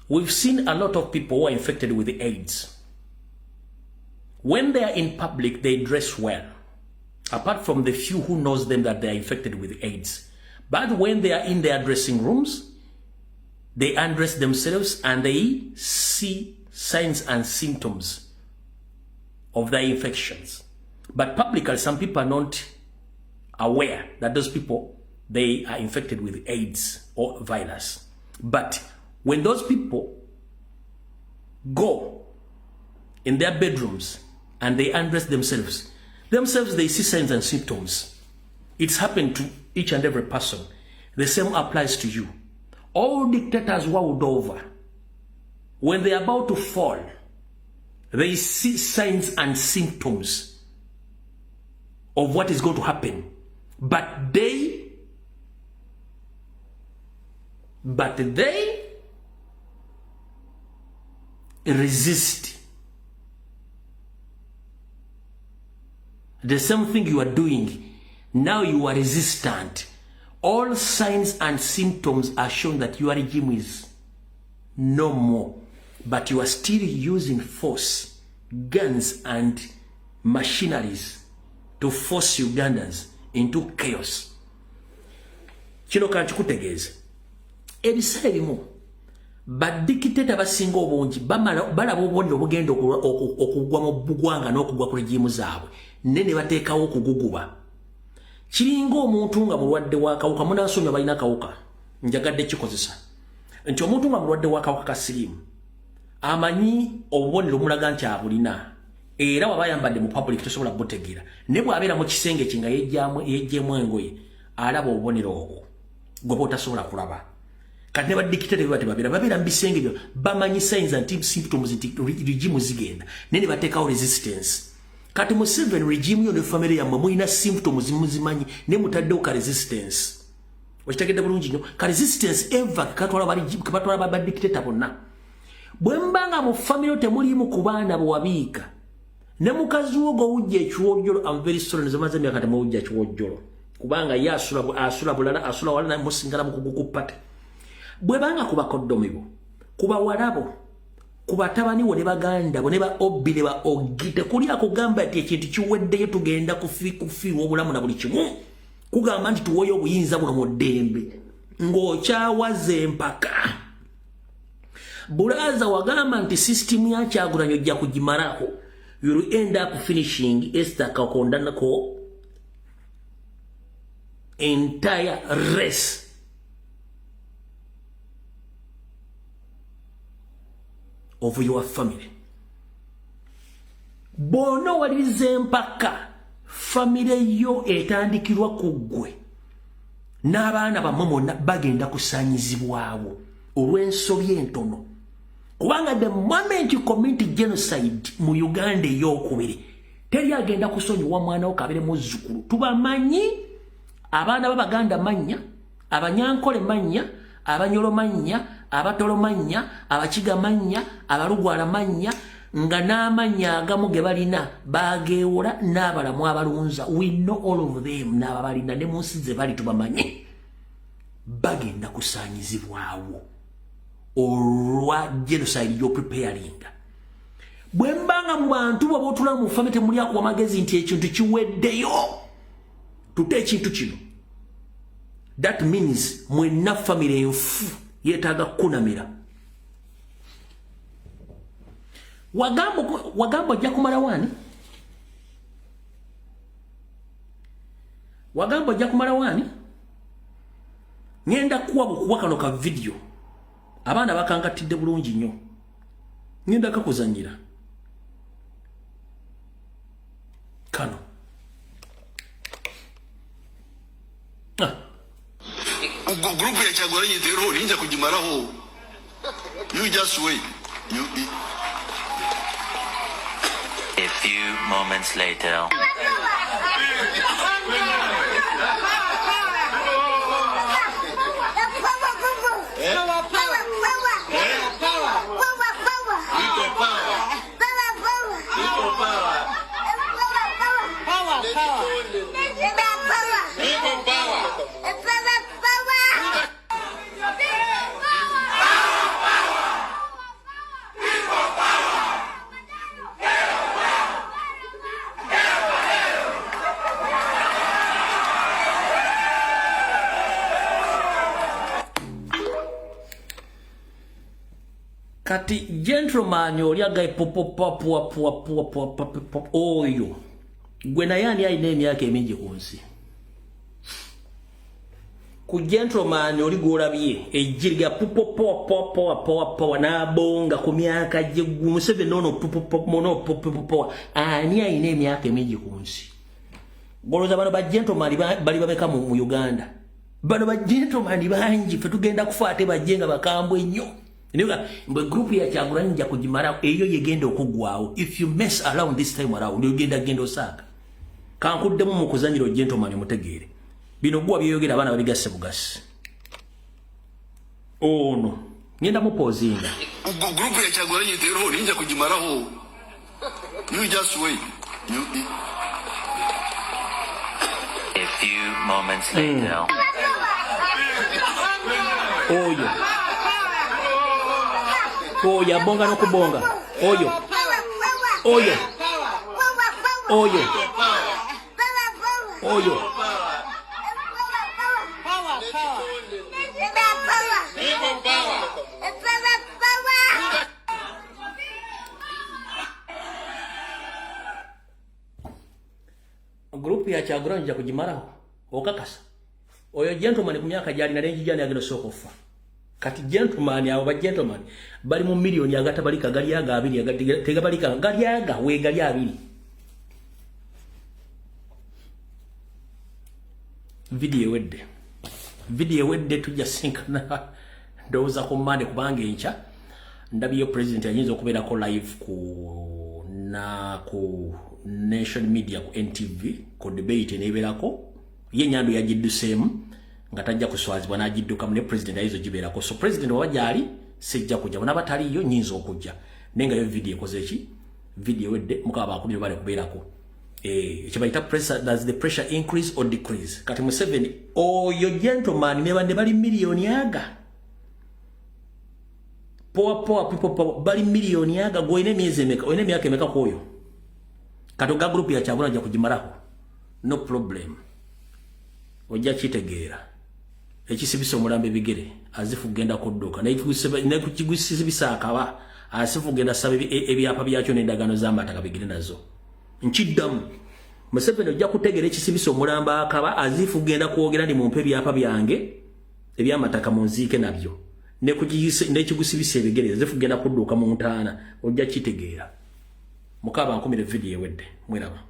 Speaker 1: We've seen a lot of people who are infected with AIDS. When they are in public, they dress well, apart from the few who knows them that they are infected with AIDS. But when they are in their dressing rooms, they undress themselves and they see signs and symptoms of their infections. But publicly, some people are not aware that those people, they are infected with AIDS or virus. But when those people go in their bedrooms and they undress themselves, they see signs and symptoms. It's happened to each and every person. The same applies to you. All dictators world over, when they are about to fall, they see signs and symptoms of what is going to happen. But they resist. The same thing you are doing, now you are resistant. All signs and symptoms are showing that your regime is no more, but you are still using force guns and machineries to force Ugandans into chaos. Kino kanchikutegeeza. Ebiseera ebimu badikiteta basinga obungi balaba obubonero obugenda okugwa mu bugwanga n'okugwa ku regimu zaabwe ne bateekawo okuguguba. Kiringa omuntu nga mulwadde w'akawuka munansonyiwa balina akawuka njagadde kikozesa nti omuntu nga mulwadde w'akawuka ka siriimu amanyi obubonero mulaga nti abulina era waba ayambadde mu public tosobola butegeera ne bw'abeera mu kisenge kye nga yejjeemu engoye alaba obubonero obwo gwe bw'otasobola kulaba. Kati ne badikitete babeera mu bisenge byo bamanyi signs and symptoms nti regimu zigenda ne bateekawo resistance. Kati mu Museveni regime yo ne family yammwe mulina symptoms muzimanyi ne mutaddewo ka resistance. Okitegedde bulungi nnyo ka resistance eva katwala badikiteta bonna. Bwe mbanga mu family temulimu ku baana bwewabiika ne mukazi wo gowujja ekiwojjolo I'm very sorry nzemaze emyaka temuwujja ekiwojjolo kubanga ye asula bulala asula wala namusingala mu kugukupate. Bwe banga ku bakoddomi bo ku bawalabo ku batabani wo ne baganda bo ne ba obbi ne ba ogi tekuli akugamba nti ekintu kiweddeyo tugenda kufiirwa obulamu na buli kimu kugamba nti tuwoye obuyinza buno mu ddembe ng'okyawaze empaka. Bulaza wagamba nti system ya Kyagulanyi ojja kugimalako. You will end up finishing Esther Kakondanako entire race. Of your family. Bono walize mpaka family yo etandikirwa kuggwe n'abaana bamwe bagenda kusanyizibwawo olw'ensobi entono. Kubanga the moment you commit genocide mu Uganda ey'okubiri teri agenda kusonyiwa mwana wo kabere muzzukulu. Tubamanyi abaana b'Abaganda mannya, Abanyankole mannya, Abanyolo mannya, Abatolo mannya, Abakiga mannya, Abalugwala mannya, nga n'amannya agamu ge balina bageewola n'abalamu abalunza. We know all of them n'ababalina ne mu nsi ze bali tubamanyi bagenda kusaanyizibwawo olwa genocide yo preparing. Bwe mbanga mu bantu bw'obootula mu family temuli akuwa magezi nti ekintu kiweddeyo tute ekintu kino. That means mwenna family enfu yetaaga kunamira. Wagambo ojja kumala wani? Wagambo ojja kumala wani? Ngenda kuwa kano ka video. Abaana bakangatidde bulungi nnyo. Ngenda kakuzanyira. Kano.
Speaker 5: Group ya Kyagulanyi tero ninja kujimaraho. You just wait.
Speaker 8: A few moments later.
Speaker 1: Kati gentleman oli agaye oyo gwe naye ani alina emyaka emingi ku nsi. Ku gentleman oli gw'olabye ejji lya n'abonga ku myaka gye Museveni ono ani alina emyaka emingi ku nsi. Golooza bano ba gentleman bali babeka mu Uganda. Bano ba gentleman bangi fe tugenda kufa ate bajje nga bakambwe nnyo. Mbe group ya Kyagulanyi nja kugimara eyo yegenda okugwawo. If you mess around this time around genda osaka. Kankuddemu mu kuzanyira gentleman mutegeere. Bino gwa byeyogera abaana babigasse bugasi. Ono ngenda mupozinga.
Speaker 5: Group ya Kyagulanyi tero ninja kujimaraho. You just wait.
Speaker 8: A few moments later.
Speaker 1: Oyo abonga n'okubonga. Oyo. Oyo. Oyo. Oyo. Group ya Kyagulanyi ja kujimaraho okakasa oyo gentleman ku myaka gyali na lengi gyali agenda sokofa kati gentleman abo ba gentleman bali mu million agata balika gali yaga abiri agati tega balika gali yaga we gali abiri video wedde tujja sinkana ndoza ko mande kubange encha ndabiyo president yanyinza okubeera ko live ku nation media ku NTV ko debate neberako ye nyando ya jiddusemu ngatajja kuswazibwa najidduka mu president ayizo jiberako so president wabajali sejja kujja bona batali yo nyinzo okujja nenga yo video kozechi video wedde mukaba akubira bale kuberako ekibaita pressure does the pressure increase or decrease kati mu 7 oyo gentleman ne bande bali million yaga poa people bali million yaga goine miezi emeka oine myaka emeka koyo katoga group ya Kyagulanyi ja kujimarako no problem ojja kitegeera ekisibisa omulambe bigere azifu genda kudduka ne kukigusibisa akaba asifu genda sabe ebyapa byakyo n'endagano z'amataka bigere nazo nkiddamu Museveni ojja kutegeera ekisibisa omulamba akaba azifu genda kwogera ndi mumpe byapa byange ebyamataka munziike nabyo ne kugusibisa ebigere azifu genda kudduka mu ntaana ojja kitegeera mukaba nkumire video wedde mwiraba